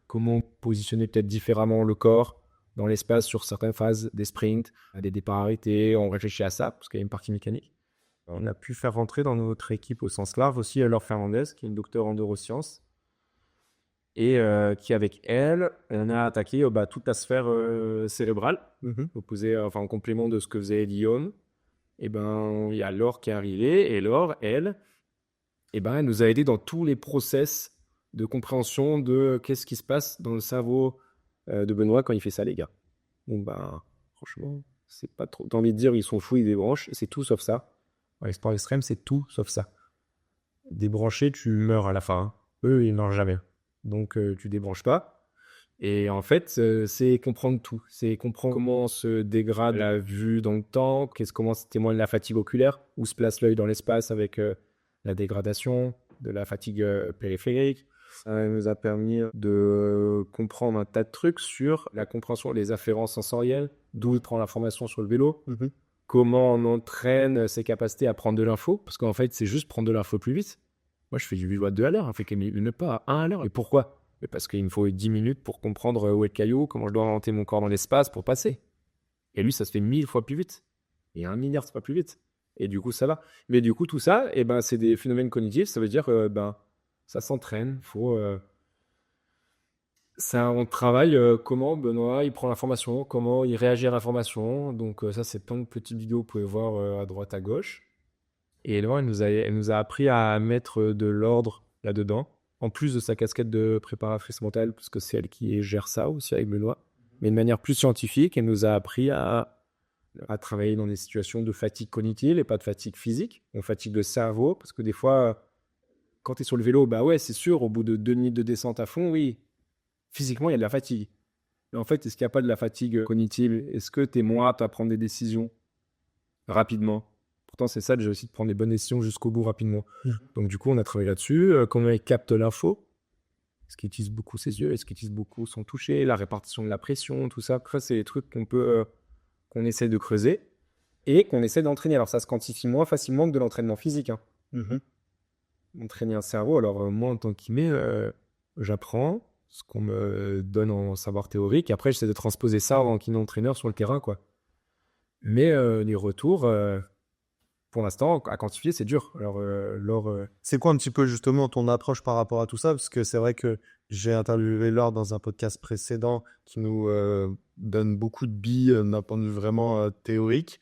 comment positionner peut-être différemment le corps dans l'espace sur certaines phases des sprints, des départs arrêtés. On réfléchit à ça, parce qu'il y a une partie mécanique. On a pu faire rentrer dans notre équipe au sens large aussi Laure Fernandez, qui est une docteure en neurosciences, et qui, avec elle, on a attaqué toute la sphère cérébrale, en complément de ce que faisait Guillaume. Et il y a Laure qui est arrivée, et Laure, elle nous a aidé dans tous les process de compréhension de qu'est-ce qui se passe dans le cerveau de Benoît quand il fait ça, les gars. Franchement, c'est pas trop. T'as envie de dire, ils sont fous, ils débranchent, c'est tout sauf ça. Dans les sports extrêmes, c'est tout sauf ça. Débranché, tu meurs à la fin. Hein. Eux, ils meurent jamais. Donc, tu débranches pas. Et en fait, c'est comprendre tout. C'est comprendre comment se dégrade la vue dans le temps, comment se témoigne la fatigue oculaire, où se place l'œil dans l'espace avec la dégradation de la fatigue périphérique. Ça nous a permis de comprendre un tas de trucs sur la compréhension des afférences sensorielles, d'où il prend l'information sur le vélo, comment on entraîne ses capacités à prendre de l'info, parce qu'en fait, c'est juste prendre de l'info plus vite. Moi, je fais du 8 watts 2 à l'heure, fait une pas à 1 à l'heure. Et pourquoi ? Parce qu'il me faut 10 minutes pour comprendre où est le caillou, comment je dois orienter mon corps dans l'espace pour passer. Et lui, ça se fait 1000 fois plus vite. Et 1 milliard de fois plus vite. Et du coup, ça va. Mais du coup, tout ça, c'est des phénomènes cognitifs. Ça veut dire ça s'entraîne. On travaille comment Benoît, il prend l'information, comment il réagit à l'information. Donc ça, c'est plein de petites vidéos que vous pouvez voir à droite, à gauche. Et Laure, elle nous a appris à mettre de l'ordre là-dedans. En plus de sa casquette de préparatrice mentale, parce que c'est elle qui gère ça aussi avec Benoît, mais de manière plus scientifique, elle nous a appris à à travailler dans des situations de fatigue cognitive et pas de fatigue physique. On fatigue le cerveau parce que des fois, quand tu es sur le vélo, bah ouais, c'est sûr, au bout de 2 minutes de descente à fond, oui, physiquement, il y a de la fatigue. Mais en fait, est-ce qu'il n'y a pas de la fatigue cognitive? Est-ce que tu es moins apte à prendre des décisions rapidement? Pourtant, c'est ça, déjà aussi de prendre des bonnes décisions jusqu'au bout rapidement. Donc, du coup, on a travaillé là-dessus. Comment il capte l'info? Est-ce qu'il utilise beaucoup ses yeux? Est-ce qu'il utilise beaucoup son toucher? La répartition de la pression, tout ça. Ça, c'est des trucs qu'on essaie de creuser et qu'on essaie d'entraîner. Alors, ça se quantifie moins facilement que de l'entraînement physique. Hein. Entraîner un cerveau, alors moi, en tant qu'IME, j'apprends ce qu'on me donne en savoir théorique. Et après, j'essaie de transposer ça en kiné-entraîneur sur le terrain, quoi. Mais les retours, pour l'instant, à quantifier, c'est dur. Alors, C'est quoi un petit peu justement ton approche par rapport à tout ça? Parce que c'est vrai que j'ai interviewé Laure dans un podcast précédent qui nous donne beaucoup de billes d'un point de vue vraiment théorique.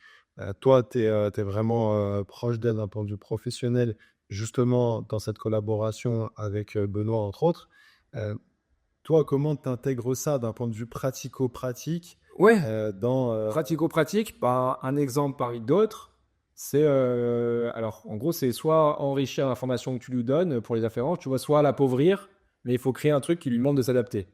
Toi, tu es vraiment proche d'elle d'un point de vue professionnel, justement dans cette collaboration avec Benoît, entre autres. Toi, comment tu intègres ça d'un point de vue pratico-pratique ouais, dans... pratico-pratique, bah, un exemple parmi d'autres, c'est, alors, en gros, c'est soit enrichir l'information que tu lui donnes pour les afférences, tu vois, soit l'appauvrir, mais il faut créer un truc qui lui demande de s'adapter.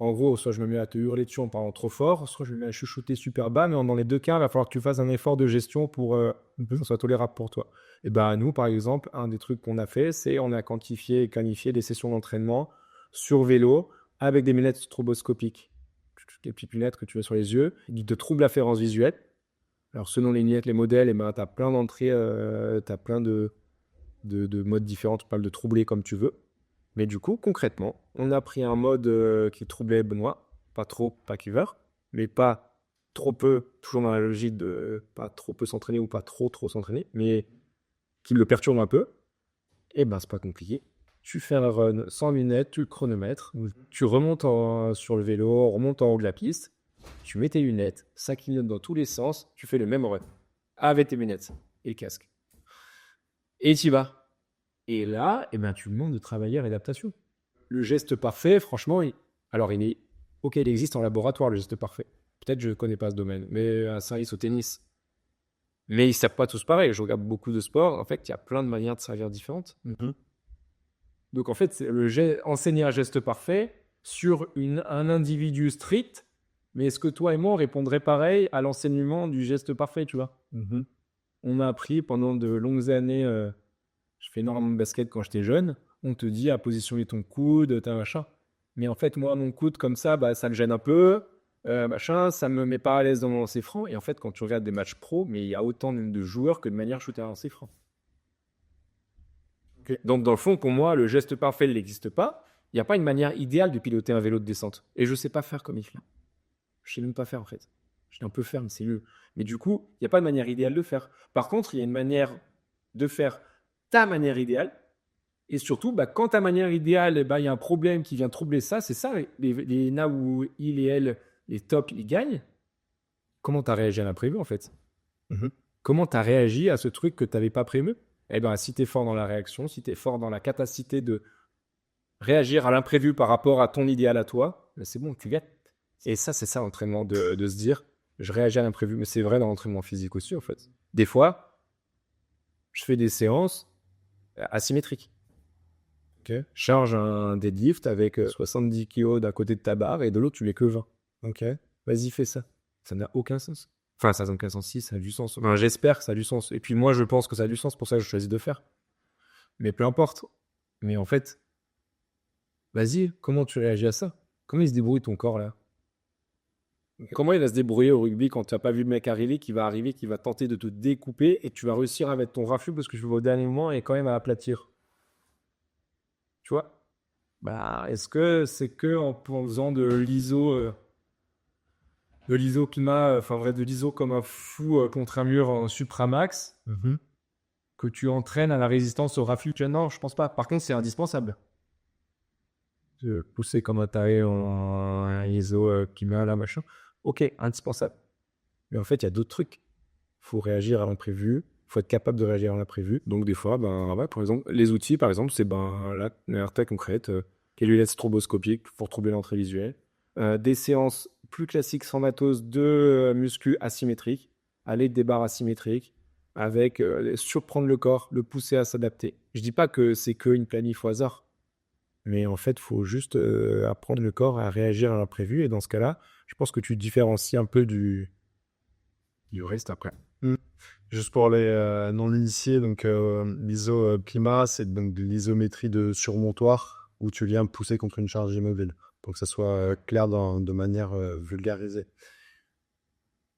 En gros, soit je me mets à te hurler dessus en parlant trop fort, soit je me mets à chuchoter super bas, mais dans les deux cas, il va falloir que tu fasses un effort de gestion pour que ça soit tolérable pour toi. Et ben nous, par exemple, un des trucs qu'on a fait, c'est on a quantifié et qualifié des sessions d'entraînement sur vélo avec des lunettes stroboscopiques. Des petites lunettes que tu as sur les yeux, qui te troublent l'afférence visuelle. Alors, selon les lunettes, les modèles, eh ben, tu as plein d'entrées, tu as plein de modes différents, tu parles de troubler comme tu veux. Mais du coup, concrètement, on a pris un mode qui troublait Benoît, pas trop, pas Kiver, mais pas trop peu, toujours dans la logique de pas trop peu s'entraîner ou pas trop s'entraîner, mais qui le perturbe un peu. Et ben, c'est pas compliqué. Tu fais un run sans lunettes, tu le chronomètres, tu remontes sur le vélo, on remonte en haut de la piste, tu mets tes lunettes, ça clignote dans tous les sens, tu fais le même run avec tes lunettes et le casque. Et tu y vas. Et là, eh ben, tu lui demandes de travailler à l'adaptation. Le geste parfait, franchement, il existe en laboratoire, le geste parfait. Peut-être je ne connais pas ce domaine, mais un service au tennis. Mais ils ne savent pas tous pareil. Je regarde beaucoup de sports. En fait, il y a plein de manières de servir différentes. Donc, en fait, c'est enseigner un geste parfait sur un individu strict. Mais est-ce que toi et moi, on répondrait pareil à l'enseignement du geste parfait, tu vois? On a appris pendant de longues années, je fais énormément de basket quand j'étais jeune, on te dit à positionner ton coude, t'as machin. Mais en fait, moi, mon coude comme ça, bah, ça me gêne un peu, machin, ça me met pas à l'aise dans mon lancer franc. Et en fait, quand tu regardes des matchs pro, mais il y a autant de joueurs que de manière shooter un lancer franc. Donc, dans le fond, pour moi, le geste parfait, il n'existe pas. Il n'y a pas une manière idéale de piloter un vélo de descente. Et je ne sais pas faire comme il fait. Je ne sais même pas faire, en fait. Je sais un peu faire, mais c'est mieux. Mais du coup, il n'y a pas de manière idéale de faire. Par contre, il y a une manière de faire ta manière idéale. Et surtout, bah, quand ta manière idéale, il y a un problème qui vient troubler ça, c'est ça, les là où il et elle, les tops, ils gagnent. Comment tu as réagi à l'imprévu, en fait? Comment tu as réagi à ce truc que tu n'avais pas prévu? Eh bien, si tu es fort dans la réaction, si tu es fort dans la capacité de réagir à l'imprévu par rapport à ton idéal à toi, ben c'est bon, tu gagnes. Et ça, c'est ça l'entraînement, de se dire, je réagis à l'imprévu. Mais c'est vrai dans l'entraînement physique aussi, en fait. Des fois, je fais des séances asymétriques. Je charge un deadlift avec 70 kg d'un côté de ta barre et de l'autre, tu mets que 20. Vas-y, fais ça. Ça n'a aucun sens. Enfin, ça n'a aucun sens, si, ça a du sens. Enfin, j'espère que ça a du sens. Et puis moi, je pense que ça a du sens, pour ça que je choisis de faire. Mais peu importe. Mais en fait, vas-y, comment tu réagis à ça? Comment il se débrouille ton corps, là? Comment il va se débrouiller au rugby quand tu n'as pas vu le mec arriver, qui va tenter de te découper et tu vas réussir à mettre ton raffut parce que je vais au dernier moment et quand même à aplatir? Tu vois? Bah, est-ce que c'est que en faisant de l'isoclimat, enfin vrai, de l'iso comme un fou contre un mur en supramax, que tu entraînes à la résistance au raffut? Non, je pense pas. Par contre, c'est indispensable. Pousser comme un taré en iso climat, là, machin. Ok, indispensable. Mais en fait, il y a d'autres trucs. Il faut réagir à l'imprévu. Il faut être capable de réagir à l'imprévu. Donc, des fois, par exemple, les outils, par exemple, c'est la RT concrète, qui est l'unité stroboscopique pour troubler l'entrée visuelle. Des séances plus classique sans matos de muscu asymétrique, aller des barres asymétriques, avec surprendre le corps, le pousser à s'adapter. Je dis pas que c'est qu'une planif au hasard, mais en fait, il faut juste apprendre le corps à réagir à l'imprévu. Et dans ce cas-là, je pense que tu te différencies un peu du reste après. Juste pour les non-initiés, donc l'iso-climat, c'est donc de l'isométrie de surmontoire où tu viens pousser contre une charge immobile, pour que ça soit clair de manière vulgarisée.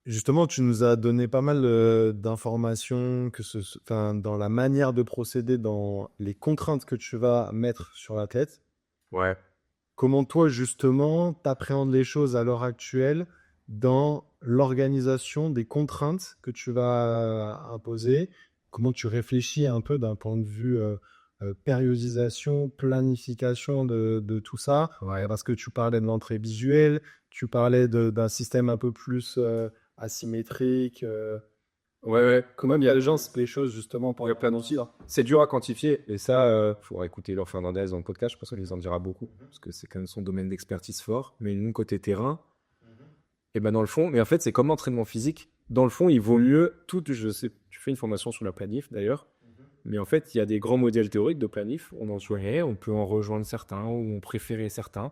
Justement, tu nous as donné pas mal d'informations dans la manière de procéder, dans les contraintes que tu vas mettre sur l'athlète. Ouais. Comment toi, justement, t'appréhendes les choses à l'heure actuelle dans l'organisation des contraintes que tu vas imposer? Comment tu réfléchis un peu d'un point de vue périodisation, planification de tout ça? Ouais. Parce que tu parlais de l'entrée visuelle, tu parlais d'un système un peu plus asymétrique. Ouais. Quand même, il y a des gens, les choses justement pour les planifier. C'est dur à quantifier. Et ça, il faudra écouter Laure Fernandez dans le podcast. Je pense qu'il en dira beaucoup. Parce que c'est quand même son domaine d'expertise fort. Mais nous, côté terrain, et ben dans le fond, mais en fait, c'est comme l'entraînement physique. Dans le fond, il vaut mieux je sais, tu fais une formation sur la planif d'ailleurs. Mais en fait, il y a des grands modèles théoriques de planif. On en jouait, on peut en rejoindre certains ou on préférait certains.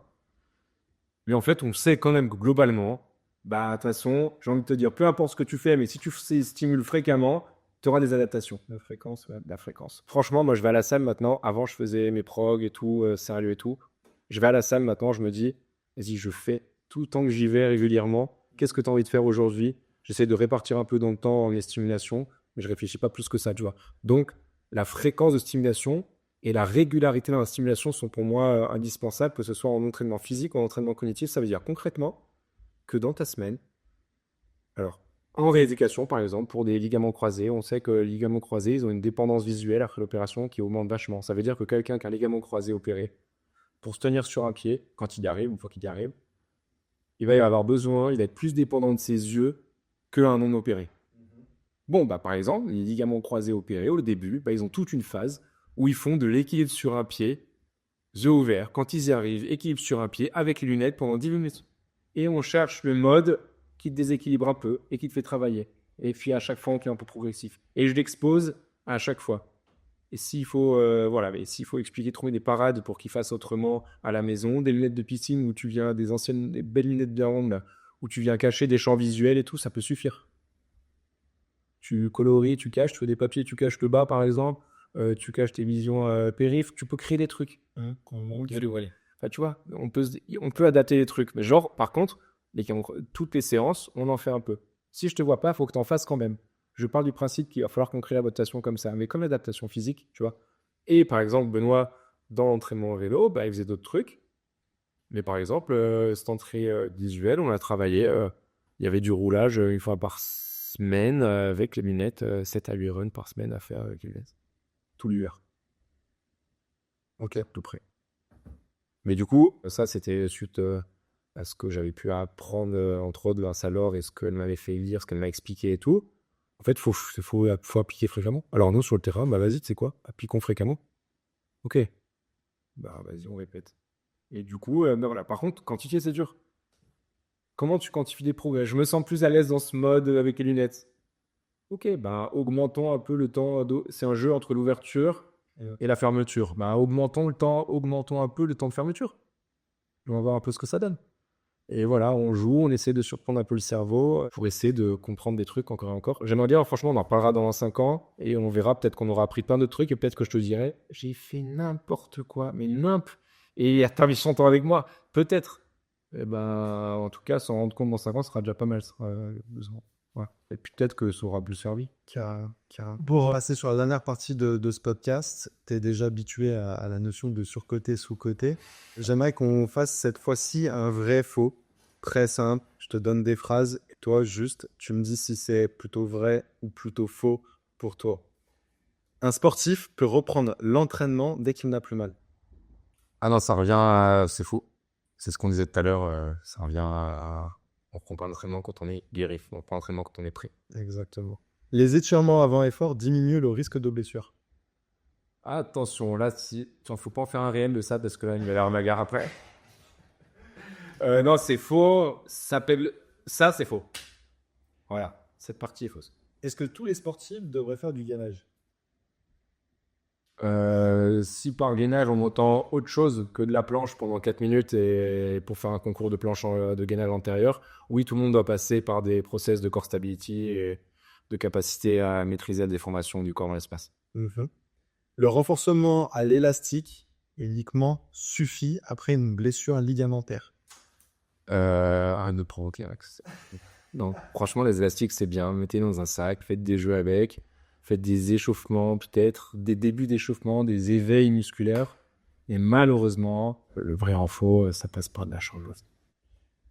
Mais en fait, on sait quand même que globalement, bah, de toute façon, j'ai envie de te dire, peu importe ce que tu fais, mais si tu stimules fréquemment, tu auras des adaptations. La fréquence, ouais, la fréquence. Franchement, moi, je vais à la salle maintenant. Avant, je faisais mes prog et tout, sérieux et tout. Je vais à la salle maintenant, je me dis, vas-y, je fais tout le temps que j'y vais régulièrement. Qu'est-ce que tu as envie de faire aujourd'hui? J'essaie de répartir un peu dans le temps mes stimulations, mais je réfléchis pas plus que ça, tu vois. Donc, la fréquence de stimulation et la régularité dans la stimulation sont pour moi indispensables, que ce soit en entraînement physique ou en entraînement cognitif. Ça veut dire concrètement que dans ta semaine, alors en rééducation par exemple, pour des ligaments croisés, on sait que les ligaments croisés, ils ont une dépendance visuelle après l'opération qui augmente vachement. Ça veut dire que quelqu'un qui a un ligament croisé opéré, pour se tenir sur un pied, quand il y arrive, une fois qu'il y arrive, il va y avoir besoin, il va être plus dépendant de ses yeux qu'un non opéré. Bon, bah par exemple, les ligaments croisés opérés, au début, bah, ils ont toute une phase où ils font de l'équilibre sur un pied, yeux ouverts. Quand ils y arrivent, équilibre sur un pied avec les lunettes pendant 10 minutes. Et on cherche le mode qui te déséquilibre un peu et qui te fait travailler. Et puis à chaque fois, on est un peu progressif. Et je l'expose à chaque fois. Et s'il faut, s'il faut expliquer, trouver des parades pour qu'il fasse autrement à la maison, des lunettes de piscine où tu viens, des belles lunettes bien rondes, là, où tu viens cacher des champs visuels et tout, ça peut suffire. Tu coloris, tu caches, tu fais des papiers, tu caches le bas par exemple, tu caches tes visions périphes, tu peux créer des trucs. Enfin, tu vois, on peut adapter les trucs. Mais genre, par contre, toutes les séances, on en fait un peu. Si je te vois pas, il faut que tu en fasses quand même. Je parle du principe qu'il va falloir qu'on crée l'adaptation comme ça. Mais comme l'adaptation physique, tu vois. Et par exemple, Benoît, dans l'entraînement au vélo, bah, il faisait d'autres trucs. Mais par exemple, cette entrée visuelle, on a travaillé. Il y avait du roulage une fois par semaine avec les lunettes, 7 à 8 runs par semaine à faire avec les lunettes. Tout l'hiver. Ok. Tout près. Mais du coup, ça, c'était suite à ce que j'avais pu apprendre, entre autres, grâce à Laure et ce qu'elle m'avait fait lire, ce qu'elle m'a expliqué et tout. En fait, faut appliquer fréquemment. Alors nous, sur le terrain, bah vas-y, tu sais quoi? Appliquons fréquemment. Ok. Bah vas-y, on répète. Et du coup, bah, voilà. Par contre, quantifier, c'est dur. Comment tu quantifies des progrès? Je me sens plus à l'aise dans ce mode avec les lunettes. Ok, bah augmentons un peu le temps. C'est un jeu entre l'ouverture et la fermeture. Bah augmentons un peu le temps de fermeture. On va voir un peu ce que ça donne. Et voilà, on joue, on essaie de surprendre un peu le cerveau pour essayer de comprendre des trucs encore et encore. J'aimerais dire, franchement, on en reparlera dans 5 ans et on verra, peut-être qu'on aura appris plein de trucs et peut-être que je te dirai, j'ai fait n'importe quoi, mais et attends, ils sont avec moi, peut-être. Et ben, en tout cas, s'en rendre compte dans 5 ans, ce sera déjà pas mal. Ouais. Et puis peut-être que ça aura plus servi. Carrément. Pour passer sur la dernière partie de ce podcast, tu es déjà habitué à la notion de surcoté, sous-coté. J'aimerais qu'on fasse cette fois-ci un vrai faux. Très simple. Je te donne des phrases et toi, juste, tu me dis si c'est plutôt vrai ou plutôt faux pour toi. Un sportif peut reprendre l'entraînement dès qu'il n'a plus mal. Ah non, ça revient à... C'est fou. C'est ce qu'on disait tout à l'heure. Ça revient à... On prend pas l'entraînement quand on est guéri. On prend l'entraînement quand on est prêt. Exactement. Les étirements avant effort diminuent le risque de blessure. Attention, là, faut pas en faire un réel de ça parce que là, il va y avoir ma gare après. Non, c'est faux. Ça, c'est faux. Voilà, cette partie est fausse. Est-ce que tous les sportifs devraient faire du gainage? Si par gainage on entend autre chose que de la planche pendant 4 minutes et pour faire un concours de planche de gainage antérieur, oui, tout le monde doit passer par des process de core stability et de capacité à maîtriser la déformation du corps dans l'espace. Le renforcement à l'élastique uniquement suffit après une blessure ligamentaire. À ne provoquer. Non, franchement, les élastiques, c'est bien. Mettez-les dans un sac, faites des jeux avec, faites des échauffements, peut-être, des débuts d'échauffement, des éveils musculaires. Et malheureusement, le vrai renfort, ça passe par de la charge.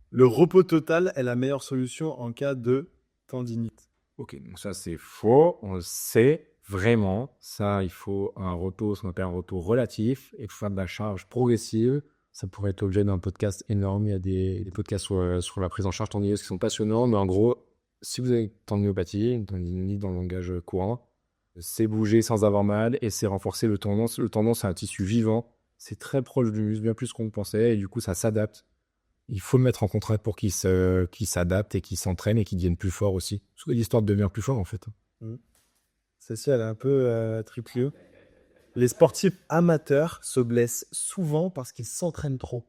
Le repos total est la meilleure solution en cas de tendinite. Ok, donc ça, c'est faux. On le sait vraiment. Ça, il faut un repos, ce qu'on appelle un repos relatif, et faire de la charge progressive. Ça pourrait être l'objet d'un podcast énorme. Il y a des podcasts sur la prise en charge tendineuse qui sont passionnants. Mais en gros, si vous avez une tendinopathie, une tendinite dans le langage courant, c'est bouger sans avoir mal et c'est renforcer le tendon. Le tendon, c'est un tissu vivant. C'est très proche du muscle, bien plus qu'on le pensait. Et du coup, ça s'adapte. Il faut le mettre en contrainte pour qu'il s'adapte et qu'il s'entraîne et qu'il devienne plus fort aussi. C'est l'histoire de devenir plus fort, en fait. Celle-ci, elle est un peu triple. Les sportifs amateurs se blessent souvent parce qu'ils s'entraînent trop.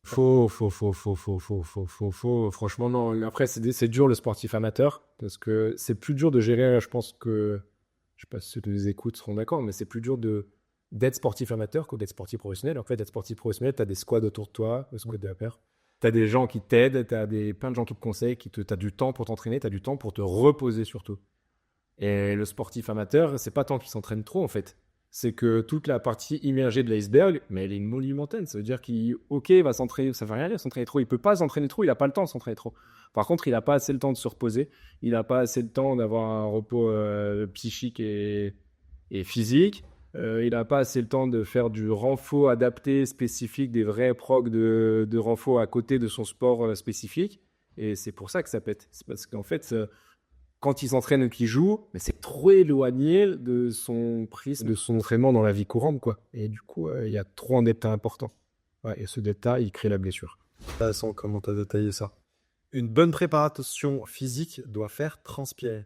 Faux. Franchement, non. Après, c'est dur le sportif amateur parce que c'est plus dur de gérer. Je pense que, je sais pas si ceux qui nous écoutent seront d'accord, mais c'est plus dur d'être sportif amateur que d'être sportif professionnel. En fait, d'être sportif professionnel, tu as des squads autour de toi, le squad de la paire. Tu as des gens qui t'aident, tu as plein de gens qui te conseillent, tu as du temps pour t'entraîner, tu as du temps pour te reposer surtout. Et le sportif amateur, c'est pas tant qu'il s'entraîne trop en fait. C'est que toute la partie immergée de l'iceberg, mais elle est monumentale. Ça veut dire qu'il va s'entraîner, ça ne veut rien dire s'entraîner trop. Il peut pas s'entraîner trop, il n'a pas le temps de s'entraîner trop. Par contre, il n'a pas assez le temps de se reposer. Il n'a pas assez le temps d'avoir un repos psychique et physique. Il n'a pas assez le temps de faire du renfort adapté, spécifique, des vrais procs de renfort à côté de son sport spécifique. Et c'est pour ça que ça pète. C'est parce qu'en fait, quand il s'entraîne ou qu'il joue, mais c'est trop éloigné de son prisme, de son entraînement dans la vie courante, quoi. Et du coup, il y a trop un delta important. Ouais, et ce delta, il crée la blessure. Intéressant comment tu as détaillé ça. Une bonne préparation physique doit faire transpirer.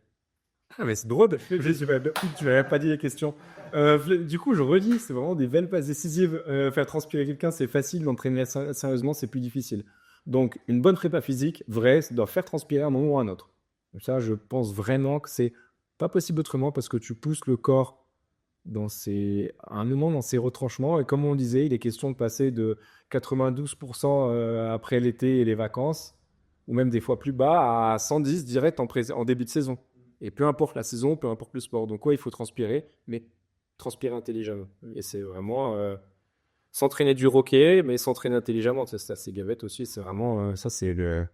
Ah, mais c'est drôle. Tu m'avais pas dit les questions. Du coup, je redis, c'est vraiment des belles passes décisives. Faire transpirer quelqu'un, c'est facile. L'entraîner sérieusement, c'est plus difficile. Donc, une bonne prépa physique, vraie, ça doit faire transpirer à un moment ou à un autre. Ça, je pense vraiment que c'est pas possible autrement parce que tu pousses le corps à un moment dans ses retranchements. Et comme on disait, il est question de passer de 92% après l'été et les vacances, ou même des fois plus bas, à 110 direct en début de saison. Et peu importe la saison, peu importe le sport. Donc, il faut transpirer, mais transpirer intelligemment. Et c'est vraiment s'entraîner du hockey, mais s'entraîner intelligemment. C'est gavette aussi. C'est vraiment ça, c'est le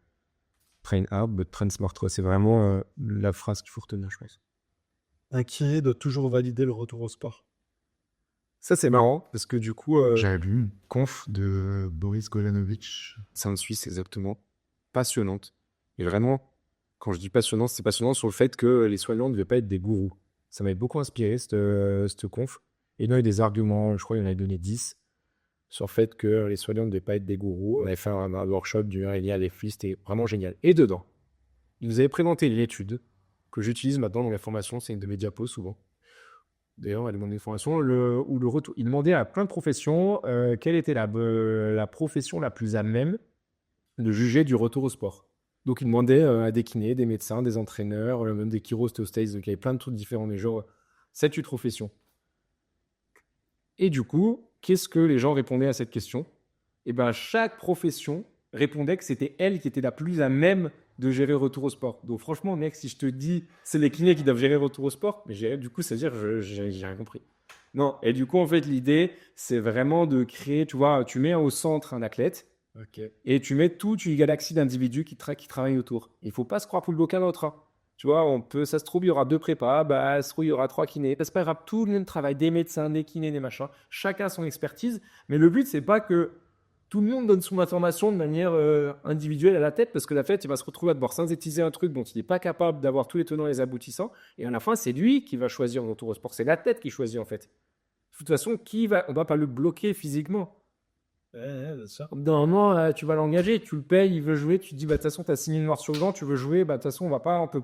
train hard, but train smart. C'est vraiment la phrase qu'il faut retenir, je pense. Un kiné doit toujours valider le retour au sport. Ça, c'est marrant, parce que du coup... J'avais lu une conf de Boris Golanovic. C'est en Suisse, exactement. Passionnante. Et vraiment, quand je dis passionnant, c'est passionnant sur le fait que les soignants ne devaient pas être des gourous. Ça m'avait beaucoup inspiré, cette conf. Et il y a eu des arguments, je crois qu'il en avait donné 10, sur le fait que les soignants ne devaient pas être des gourous. On avait fait un workshop d'une heure et demie à l'EFLI, c'était vraiment génial. Et dedans, il nous avait présenté l'étude que j'utilise maintenant dans la formation, c'est une de mes diapos souvent. D'ailleurs, elle demandait une formation, il demandait à plein de professions quelle était la profession la plus à même de juger du retour au sport. Donc, il demandait à des kinés, des médecins, des entraîneurs, même des chiroostéostates, donc il y avait plein de trucs différents, mais genre 7-8 professions. Et du coup, qu'est-ce que les gens répondaient à cette question ? Eh bien, chaque profession répondait que c'était elle qui était la plus à même de gérer le retour au sport. Donc franchement, mec, si je te dis c'est les kinés qui doivent gérer le retour au sport, mais du coup, ça veut dire que j'ai rien compris. Non, et du coup, en fait, l'idée, c'est vraiment de créer, tu vois, tu mets au centre un athlète, et tu mets toute une galaxie d'individus qui travaillent autour. Il ne faut pas se croire poule boca dans le train. Tu vois, ça se trouve, il y aura 2 prépas, ça se trouve, il y aura 3 kinés. C'est pas grave, tout le monde travaille, des médecins, des kinés, des machins. Chacun son expertise. Mais le but, c'est pas que tout le monde donne son information de manière individuelle à la tête, parce que la tête, il va se retrouver à devoir synthétiser un truc dont il n'est pas capable d'avoir tous les tenants et les aboutissants. Et à la fin, c'est lui qui va choisir dans tour au sport. C'est la tête qui choisit, en fait. De toute façon, on ne va pas le bloquer physiquement. Bien sûr. Au bout d'un moment, tu vas l'engager, tu le payes, il veut jouer, tu te dis, bah, de toute façon, tu as signé noir sur blanc, tu veux jouer, bah, de toute façon, on peut.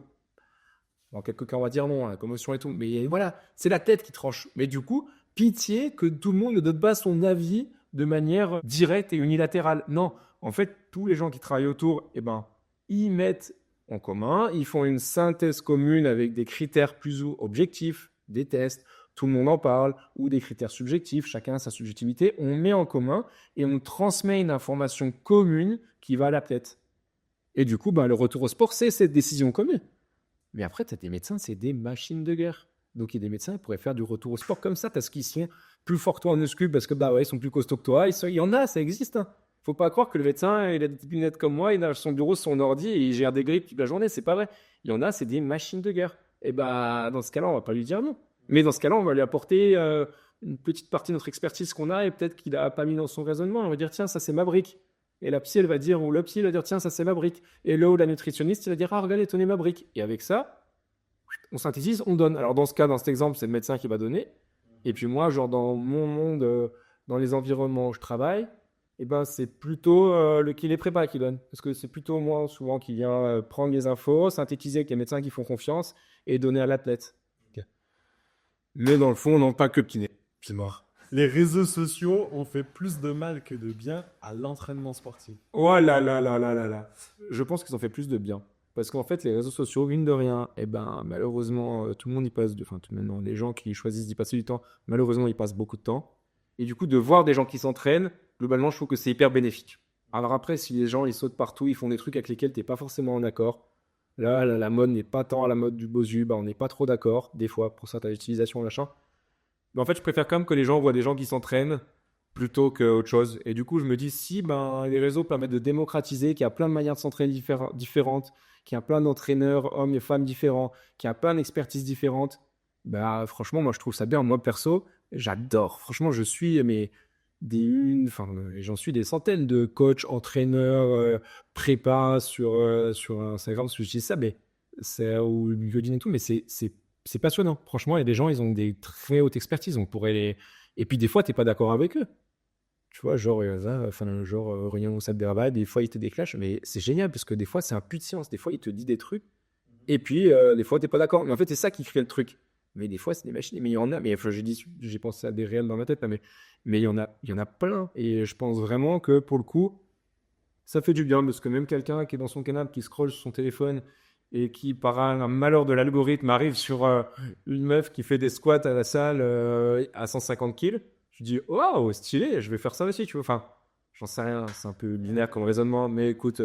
Dans quelques cas, on va dire non, la commotion et tout. Mais voilà, c'est la tête qui tranche. Mais du coup, pitié que tout le monde ne donne pas son avis de manière directe et unilatérale. Non, en fait, tous les gens qui travaillent autour, eh ben, ils mettent en commun, ils font une synthèse commune avec des critères plus ou objectifs, des tests, tout le monde en parle, ou des critères subjectifs, chacun a sa subjectivité, on met en commun et on transmet une information commune qui va à la tête. Et du coup, ben, le retour au sport, c'est cette décision commune. Mais après, tu as des médecins, c'est des machines de guerre. Donc, il y a des médecins qui pourraient faire du retour au sport comme ça parce qu'ils sont plus forts que toi en muscu, parce que bah ouais, ils sont plus costauds que toi. Il y en a, ça existe. Hein. Faut pas croire que le médecin, il a des lunettes comme moi, il a son bureau, son ordi et il gère des grippes toute la journée. C'est pas vrai. Il y en a, c'est des machines de guerre. Et bah, dans ce cas-là, on va pas lui dire non. Mais dans ce cas-là, on va lui apporter une petite partie de notre expertise qu'on a et peut-être qu'il a pas mis dans son raisonnement. On va dire, tiens, ça c'est ma brique. Et la psy, elle va dire, ou le psy, il va dire, tiens, ça c'est ma brique. Et là où la nutritionniste, il va dire, ah, regardez, tenez ma brique. Et avec ça, on synthétise, on donne. Alors dans ce cas, dans cet exemple, c'est le médecin qui va donner. Et puis moi, genre dans mon monde, dans les environnements où je travaille, eh ben, c'est plutôt le qui les prépare qui donne. Parce que c'est plutôt moi souvent qui vient prendre les infos, synthétiser avec les médecins qui font confiance et donner à l'athlète. Ok. Mais dans le fond, non, pas que le kiné. C'est mort. Les réseaux sociaux ont fait plus de mal que de bien à l'entraînement sportif. Oh là là là là là là. Je pense qu'ils ont fait plus de bien. Parce qu'en fait, les réseaux sociaux, mine de rien, eh ben, malheureusement, tout le monde y passe, maintenant, les gens qui choisissent d'y passer du temps, malheureusement, ils passent beaucoup de temps. Et du coup, de voir des gens qui s'entraînent, globalement, je trouve que c'est hyper bénéfique. Alors après, si les gens, ils sautent partout, ils font des trucs avec lesquels tu n'es pas forcément en accord, là, la mode n'est pas tant à la mode du Bosu, bah, on n'est pas trop d'accord, des fois, pour certaines utilisations, machin. Mais en fait, je préfère quand même que les gens voient des gens qui s'entraînent plutôt qu'autre chose. Et du coup, je me dis, si ben, les réseaux permettent de démocratiser, qu'il y a plein de manières de s'entraîner différentes, qu'il y a plein d'entraîneurs, hommes et femmes différents, qu'il y a plein d'expertises différentes, bah, franchement, moi, je trouve ça bien. Moi, perso, j'adore. Franchement, je suis j'en suis des centaines de coachs, entraîneurs, prépa sur Instagram, parce que je dis ça, mais c'est ou LinkedIn et tout, mais c'est passionnant. Franchement, il y a des gens, ils ont des très hautes expertises. On pourrait les. Et puis des fois, t'es pas d'accord avec eux. Tu vois, genre Aurélien Sabderaba, des fois, il te déclenche, mais c'est génial parce que des fois, c'est un puits de science. Des fois, il te dit des trucs et puis des fois, t'es pas d'accord. Mais en fait, c'est ça qui crée le truc. Mais des fois, c'est des machines. Mais il y en a. Mais enfin, j'ai pensé à des réels dans ma tête, là, mais il y en a plein. Et je pense vraiment que pour le coup, ça fait du bien parce que même quelqu'un qui est dans son canapé, qui scrolle sur son téléphone et qui, par un malheur de l'algorithme, arrive sur une meuf qui fait des squats à la salle à 150 kilos, je dis waouh, stylé, je vais faire ça aussi, tu vois. Enfin, j'en sais rien, c'est un peu binaire comme raisonnement, mais écoute,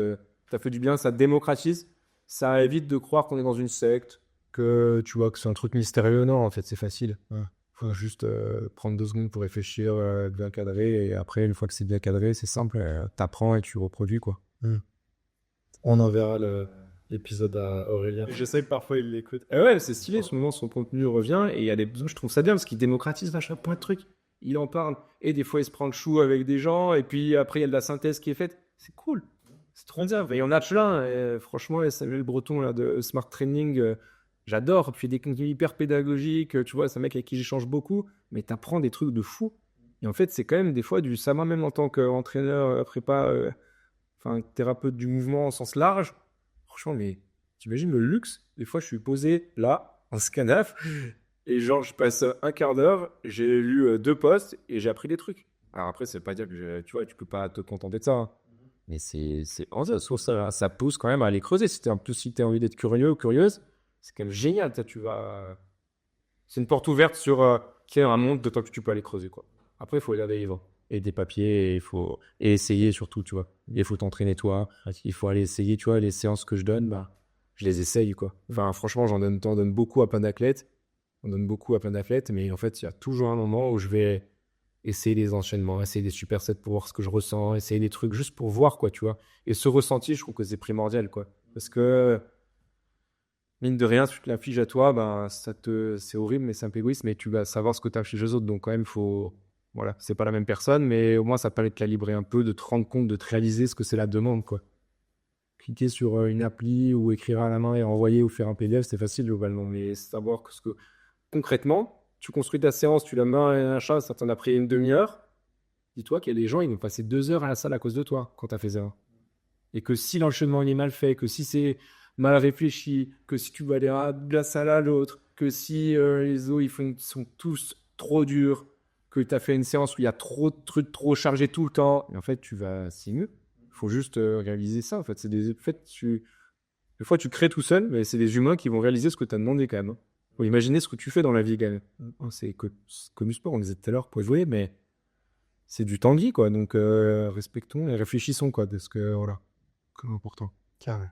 ça fait du bien, ça démocratise, ça évite de croire qu'on est dans une secte. Que tu vois que c'est un truc mystérieux, non, en fait, c'est facile. Ouais. Faut juste prendre 2 secondes pour réfléchir, bien cadré, et après, une fois que c'est bien cadré, c'est simple, t'apprends et tu reproduis, quoi. On enverra l'épisode à Aurélien. Je sais que parfois il l'écoute. Et ouais, c'est stylé, ce moment, son contenu revient, et il y a des besoins, je trouve ça bien, parce qu'il démocratise vachement plein de trucs. Il en parle, et des fois, il se prend le chou avec des gens, et puis après, il y a de la synthèse qui est faite. C'est cool. C'est trop bien. Il y en a plein, et franchement, et Samuel Breton, là, de Smart Training, j'adore. Puis il y a des contenus hyper pédagogiques, tu vois, c'est un mec avec qui j'échange beaucoup, mais t'apprends des trucs de fou. Et en fait, c'est quand même des fois ça m'a même en tant qu'entraîneur, prépa, thérapeute du mouvement au sens large. Franchement, mais t'imagines le luxe? Des fois, je suis posé là, en scanaf, et genre, je passe un quart d'heure, j'ai lu 2 posts et j'ai appris des trucs. Alors après, c'est pas dire que tu vois, tu peux pas te contenter de ça. Hein. Mais ça pousse quand même à aller creuser. Si t'as envie d'être curieux ou curieuse, c'est quand même génial. C'est une porte ouverte sur un monde de temps que tu peux aller creuser, quoi. Après, il faut lire des livres et des papiers, et essayer surtout, tu vois. Il faut t'entraîner toi. Il faut aller essayer, tu vois, les séances que je donne, bah, je les essaye, quoi. Enfin, franchement, j'en donne beaucoup à plein d'athlètes. On donne beaucoup à plein d'athlètes, mais en fait, il y a toujours un moment où je vais essayer des enchaînements, essayer des supersets pour voir ce que je ressens, essayer des trucs juste pour voir, quoi, tu vois. Et ce ressenti, je trouve que c'est primordial, quoi. Parce que, mine de rien, si tu te l'affiches à toi, ben, c'est horrible, mais c'est un peu égoïste, mais tu vas savoir ce que tu as chez les autres. Donc, quand même, voilà, c'est pas la même personne, mais au moins, ça permet de te la libérer un peu, de te rendre compte, de te réaliser ce que c'est la demande, quoi. Cliquer sur une appli ou écrire à la main et envoyer ou faire un PDF, c'est facile, globalement. Mais savoir concrètement, tu construis ta séance, tu la mets à un chat, ça t'en a pris une demi-heure. dis-toi qu'il y a des gens, ils vont passer 2 heures à la salle à cause de toi quand tu as fait ça. Et que si l'enchaînement il est mal fait, que si c'est mal réfléchi, que si tu vas aller de la salle à l'autre, que si les os sont tous trop durs, que tu as fait une séance où il y a trop de trucs trop chargés tout le temps, et en fait, c'est mieux. Il faut juste réaliser ça. En fait, des fois, tu crées tout seul, mais c'est des humains qui vont réaliser ce que tu as demandé quand même. Faut imaginer ce que tu fais dans la vie quand même. C'est comme du sport, on disait tout à l'heure, pour jouer, mais c'est du tanguy, quoi. Donc, respectons et réfléchissons, quoi, de ce que, voilà. Comme important. Carré.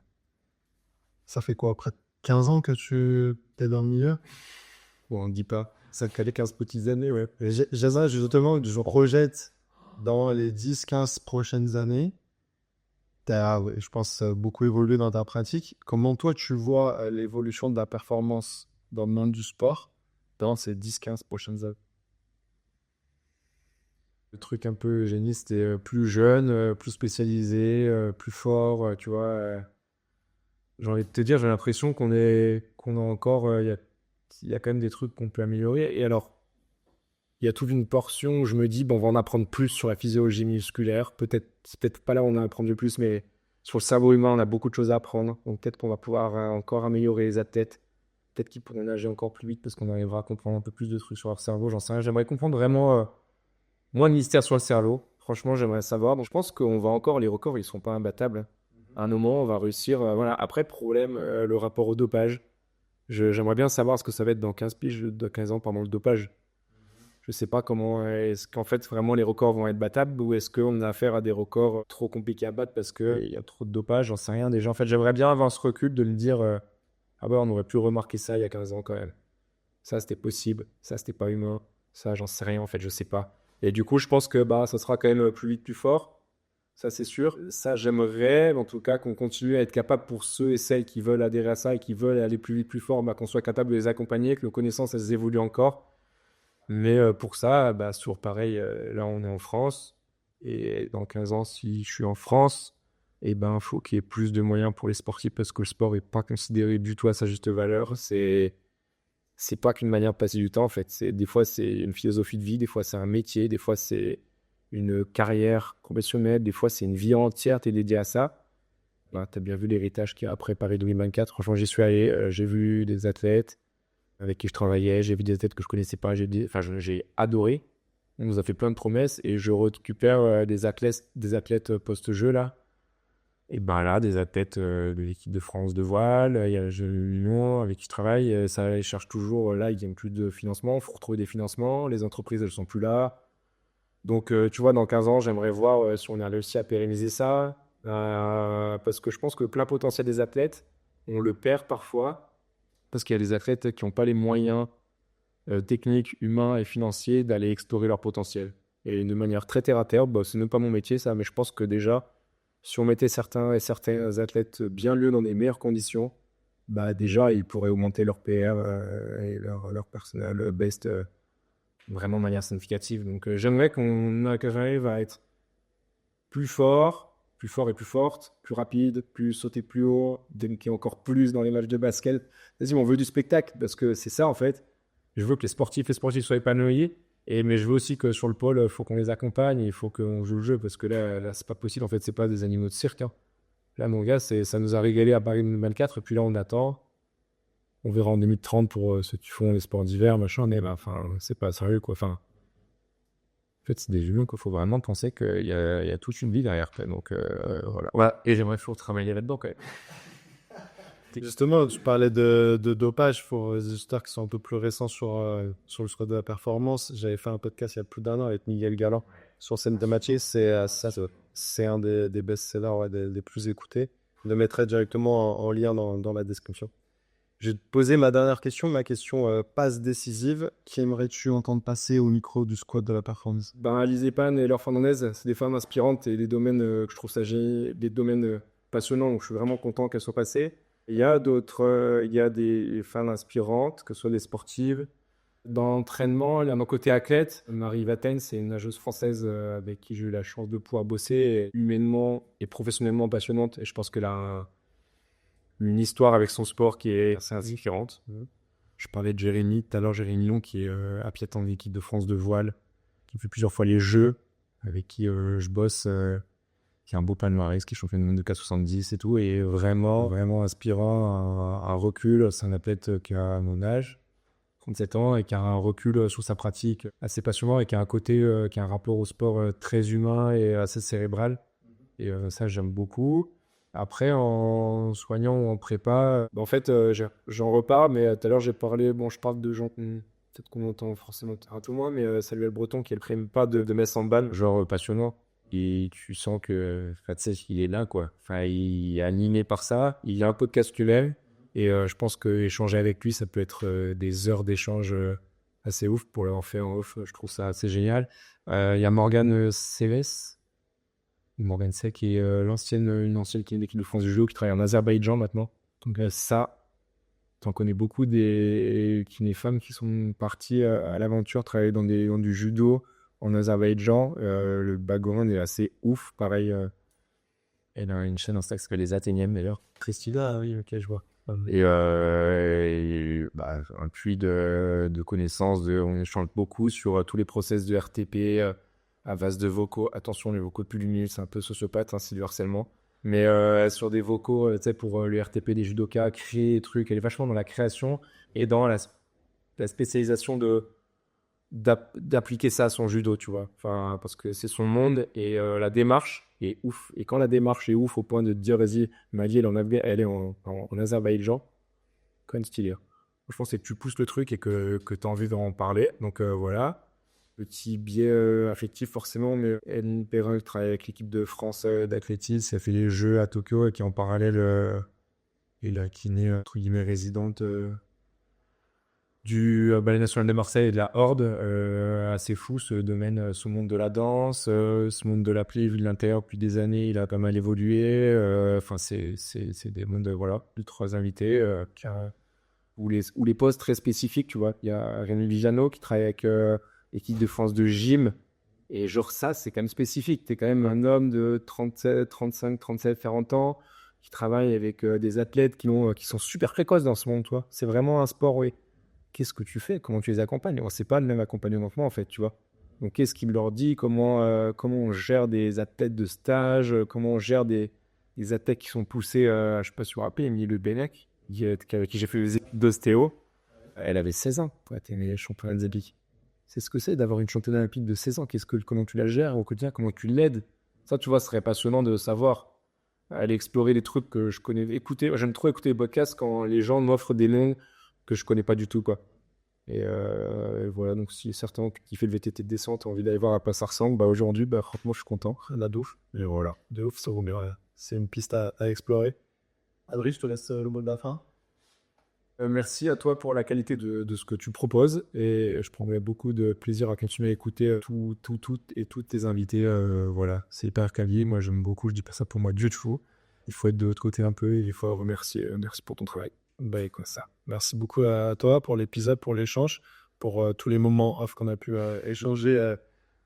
Ça fait quoi, près de 15 ans que tu es dans le milieu? Bon, on ne dit pas. Ça calait 15 petites années, ouais. Jason, justement, je projette dans les 10-15 prochaines années. Tu as, je pense, beaucoup évolué dans ta pratique. Comment toi, tu vois l'évolution de la performance dans le monde du sport dans ces 10-15 prochaines années? Le truc un peu génie, c'était plus jeune, plus spécialisé, plus fort, tu vois. J'ai envie de te dire, j'ai l'impression qu'on a encore, il y a quand même des trucs qu'on peut améliorer. Et alors, il y a toute une portion où je me dis, bon, on va en apprendre plus sur la physiologie musculaire. C'est peut-être pas là où on en apprend le plus, mais sur le cerveau humain, on a beaucoup de choses à apprendre. Donc peut-être qu'on va pouvoir encore améliorer les athlètes. Peut-être qu'ils pourraient nager encore plus vite parce qu'on arrivera à comprendre un peu plus de trucs sur leur cerveau. J'en sais rien. J'aimerais comprendre vraiment moins de mystère sur le cerveau. Franchement, j'aimerais savoir. Donc je pense qu'on va encore, les records, ils sont pas imbattables. À un moment, on va réussir. Voilà. Après, problème, le rapport au dopage. J'aimerais bien savoir ce que ça va être dans 15 ans, pendant le dopage. Je sais pas comment, est-ce qu'en fait vraiment les records vont être battables ou est-ce qu'on a affaire à des records trop compliqués à battre parce qu'il y a trop de dopage, j'en sais rien déjà. En fait, j'aimerais bien avoir ce recul de me dire ah bah on aurait pu remarquer ça il y a 15 ans quand même. Ça c'était possible, ça c'était pas humain, ça j'en sais rien en fait, je sais pas. Et du coup, je pense que bah ça sera quand même plus vite, plus fort. Ça c'est sûr. Ça j'aimerais en tout cas qu'on continue à être capable pour ceux et celles qui veulent adhérer à ça et qui veulent aller plus vite, plus fort, bah, qu'on soit capable de les accompagner, que nos connaissances elles évoluent encore. Mais pour ça, bah, c'est toujours pareil. Là, on est en France. Et dans 15 ans, si je suis en France, eh ben, faut qu'il y ait plus de moyens pour les sportifs parce que le sport n'est pas considéré du tout à sa juste valeur. C'est pas qu'une manière de passer du temps, en fait. Des fois, c'est une philosophie de vie. Des fois, c'est un métier. Des fois, c'est une carrière professionnelle. Des fois, c'est une vie entière. Tu es dédié à ça. Bah, tu as bien vu l'héritage qu'il y a après Paris 2024. Franchement, j'y suis allé. J'ai vu des athlètes avec qui je travaillais, j'ai vu des athlètes que je connaissais pas, j'ai adoré. On nous a fait plein de promesses et je récupère des athlètes post-jeu là. Et ben là, des athlètes de l'équipe de France de voile, il y a le Lyon avec qui je travaille, ça ils cherchent toujours, là ils gagnent plus de financement, il faut retrouver des financements, les entreprises elles sont plus là. Donc tu vois, dans 15 ans, j'aimerais voir si on a réussi à pérenniser ça, parce que je pense que le plein potentiel des athlètes, on le perd parfois parce qu'il y a des athlètes qui n'ont pas les moyens techniques, humains et financiers d'aller explorer leur potentiel. Et de manière très terre à terre, bah, c'est même pas mon métier ça, mais je pense que déjà, si on mettait certains athlètes bien lieux dans des meilleures conditions, bah déjà ils pourraient augmenter leur PR et leur personnel best vraiment de manière significative. Donc j'aimerais qu'on arrive à être plus fort et plus forte, plus rapide, plus sauter plus haut, dunker encore plus dans les matchs de basket. Vas-y, on veut du spectacle parce que c'est ça en fait. Je veux que les sportifs soient épanouis, mais je veux aussi que sur le pôle, il faut qu'on les accompagne, il faut qu'on joue le jeu parce que là c'est pas possible en fait, c'est pas des animaux de cirque. Hein. Là, mon gars, ça nous a régalé à Paris 2024 et puis là on attend. On verra en 2030 pour ceux qui font les sports d'hiver, machin, mais enfin, c'est pas sérieux quoi. Enfin, en fait, c'est des humains qu'il faut vraiment penser qu'il y a toute une vie derrière. Quoi. Donc, voilà. Ouais, et j'aimerais toujours travailler là-dedans, quand même. Justement, tu parlais de dopage pour les auditeurs qui sont un peu plus récents sur le squat de la performance. J'avais fait un podcast il y a plus d'1 an avec Miguel Galan sur cette thématique. C'est un des best-sellers, ouais, des plus écoutés. Je le mettrai directement en lien dans la description. Je vais te poser ma dernière question, ma question passe décisive. Qui aimerais-tu entendre passer au micro du squat de la performance? Ben, Alizé Pan et Laure Fernandez, c'est des femmes inspirantes et des domaines que je trouve ça des domaines passionnants, donc je suis vraiment content qu'elles soient passées. Il y a il y a des femmes inspirantes, que ce soit des sportives. Dans l'entraînement, il y a mon côté athlète. Marie Vatten, c'est une nageuse française avec qui j'ai eu la chance de pouvoir bosser, humainement et professionnellement passionnante. Et je pense qu'elle a une histoire avec son sport qui est assez inspirante. Je parlais de Jérémy tout à l'heure, Jérémy Long, qui est athlète en équipe de France de voile, qui fait plusieurs fois les Jeux, avec qui je bosse, qui a un beau palmarès, qui est champion du monde de K70 et tout, et vraiment, vraiment inspirant, un recul. C'est un athlète qui a mon âge, 37 ans, et qui a un recul sur sa pratique assez passionnant, et qui a un côté, qui a un rapport au sport très humain et assez cérébral. Et ça, j'aime beaucoup. Après, en soignant ou en prépa, en fait, j'en repars, mais tout à l'heure, j'ai parlé, je parle de gens peut-être qu'on entend forcément un peu moins, mais Samuel Breton, qui est le prépa de Metz Handball, genre passionnant. Et tu sens que, tu sais, il est là, quoi. Enfin, il est animé par ça, il a un peu de casse-culelle, et je pense qu'échanger avec lui, ça peut être des heures d'échange assez ouf. Pour l'avoir fait en off, je trouve ça assez génial. Il y a Morgane Seves, Morgan Sek, qui est une ancienne qui est de l'équipe de France du judo, qui travaille en Azerbaïdjan maintenant. Donc ça, t'en connais beaucoup des femmes qui sont parties à l'aventure, travailler dans du judo en Azerbaïdjan. Le background est assez ouf. Pareil, elle a une chaîne Insta qui s'appelle Les Athéniennes, d'ailleurs. Christina, oui, ok, je vois. Et un puits de connaissances. On échange beaucoup sur tous les process de RTP, à base de vocaux. Attention, les vocaux de plus d'une minute, c'est un peu sociopathe, hein, c'est du harcèlement. Mais sur des vocaux, tu sais, pour le RTP des judokas, créer des trucs, elle est vachement dans la création et dans la spécialisation d'appliquer ça à son judo, tu vois. Enfin, parce que c'est son monde, et la démarche est ouf. Et quand la démarche est ouf au point de te dire, vas-y, Mali, elle est en Azerbaïdjan, quand même stylé. Je pense que tu pousses le truc et que tu as envie d'en parler. Donc voilà. Petit biais affectif forcément, mais Hélène Perrin travaille avec l'équipe de France d'athlétisme, elle fait les Jeux à Tokyo, et qui en parallèle est la kiné entre guillemets résidente du Ballet National de Marseille et de la Horde. Assez fou ce domaine, ce monde de la danse, ce monde de l'appli, vu de l'intérieur depuis des années, il a pas mal évolué. Enfin, c'est des mondes, voilà, de 3 invités ou les postes très spécifiques, tu vois. Il y a Rémi Vijano qui travaille avec l'équipe de France de gym. Et genre ça, c'est quand même spécifique. Tu es quand même un homme de 37, 35, 37, 40 ans qui travaille avec des athlètes qui sont super précoces dans ce monde, toi. C'est vraiment un sport, oui. Qu'est-ce que tu fais? Comment tu les accompagnes? C'est pas le même accompagnement que moi, en fait, tu vois. Donc, qu'est-ce qu'il leur dit? Comment on gère des athlètes de stage? Comment on gère des athlètes qui sont poussés, je sais pas si vous vous rappelez, Émilie Le Bennec, avec qui j'ai fait les études d'ostéo. Elle avait 16 ans pour être championne olympique. C'est ce que c'est d'avoir une championne olympique de 16 ans. Comment tu la gères au quotidien? Comment tu l'aides? Ça, tu vois, ce serait passionnant de savoir. Aller explorer des trucs que je connais. J'aime trop écouter les podcasts quand les gens m'offrent des noms que je connais pas du tout, quoi. Et voilà, donc si certains qui fait le VTT de descente ont envie d'aller voir à quoi ça ressemble, aujourd'hui, franchement, je suis content. La de ouf. Et voilà. De ouf, ça vaut mieux. C'est une piste à explorer. Adrien, je te laisse le mot de la fin. Merci à toi pour la qualité de ce que tu proposes, et je prendrai beaucoup de plaisir à continuer à écouter toutes tes invités. Voilà, c'est hyper quali. Moi, j'aime beaucoup. Je dis pas ça pour moi du tout. Il faut être de l'autre côté un peu, et il faut remercier. Merci pour ton travail. Quoi ça. Merci beaucoup à toi pour l'épisode, pour l'échange, pour tous les moments off qu'on a pu échanger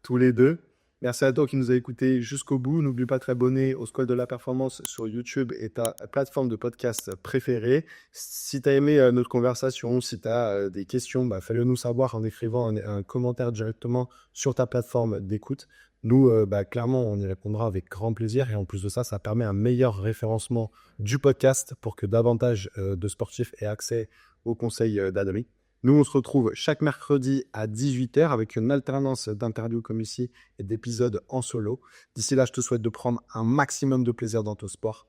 tous les deux. Merci à toi qui nous a écoutés jusqu'au bout. N'oublie pas de t'abonner au Squad de la Performance sur YouTube et ta plateforme de podcast préférée. Si tu as aimé notre conversation, si tu as des questions, fais-le nous savoir en écrivant un commentaire directement sur ta plateforme d'écoute. Nous, clairement, on y répondra avec grand plaisir. Et en plus de ça, ça permet un meilleur référencement du podcast pour que davantage de sportifs aient accès aux conseils d'Adrien. Nous, on se retrouve chaque mercredi à 18h avec une alternance d'interviews comme ici et d'épisodes en solo. D'ici là, je te souhaite de prendre un maximum de plaisir dans ton sport.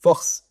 Force!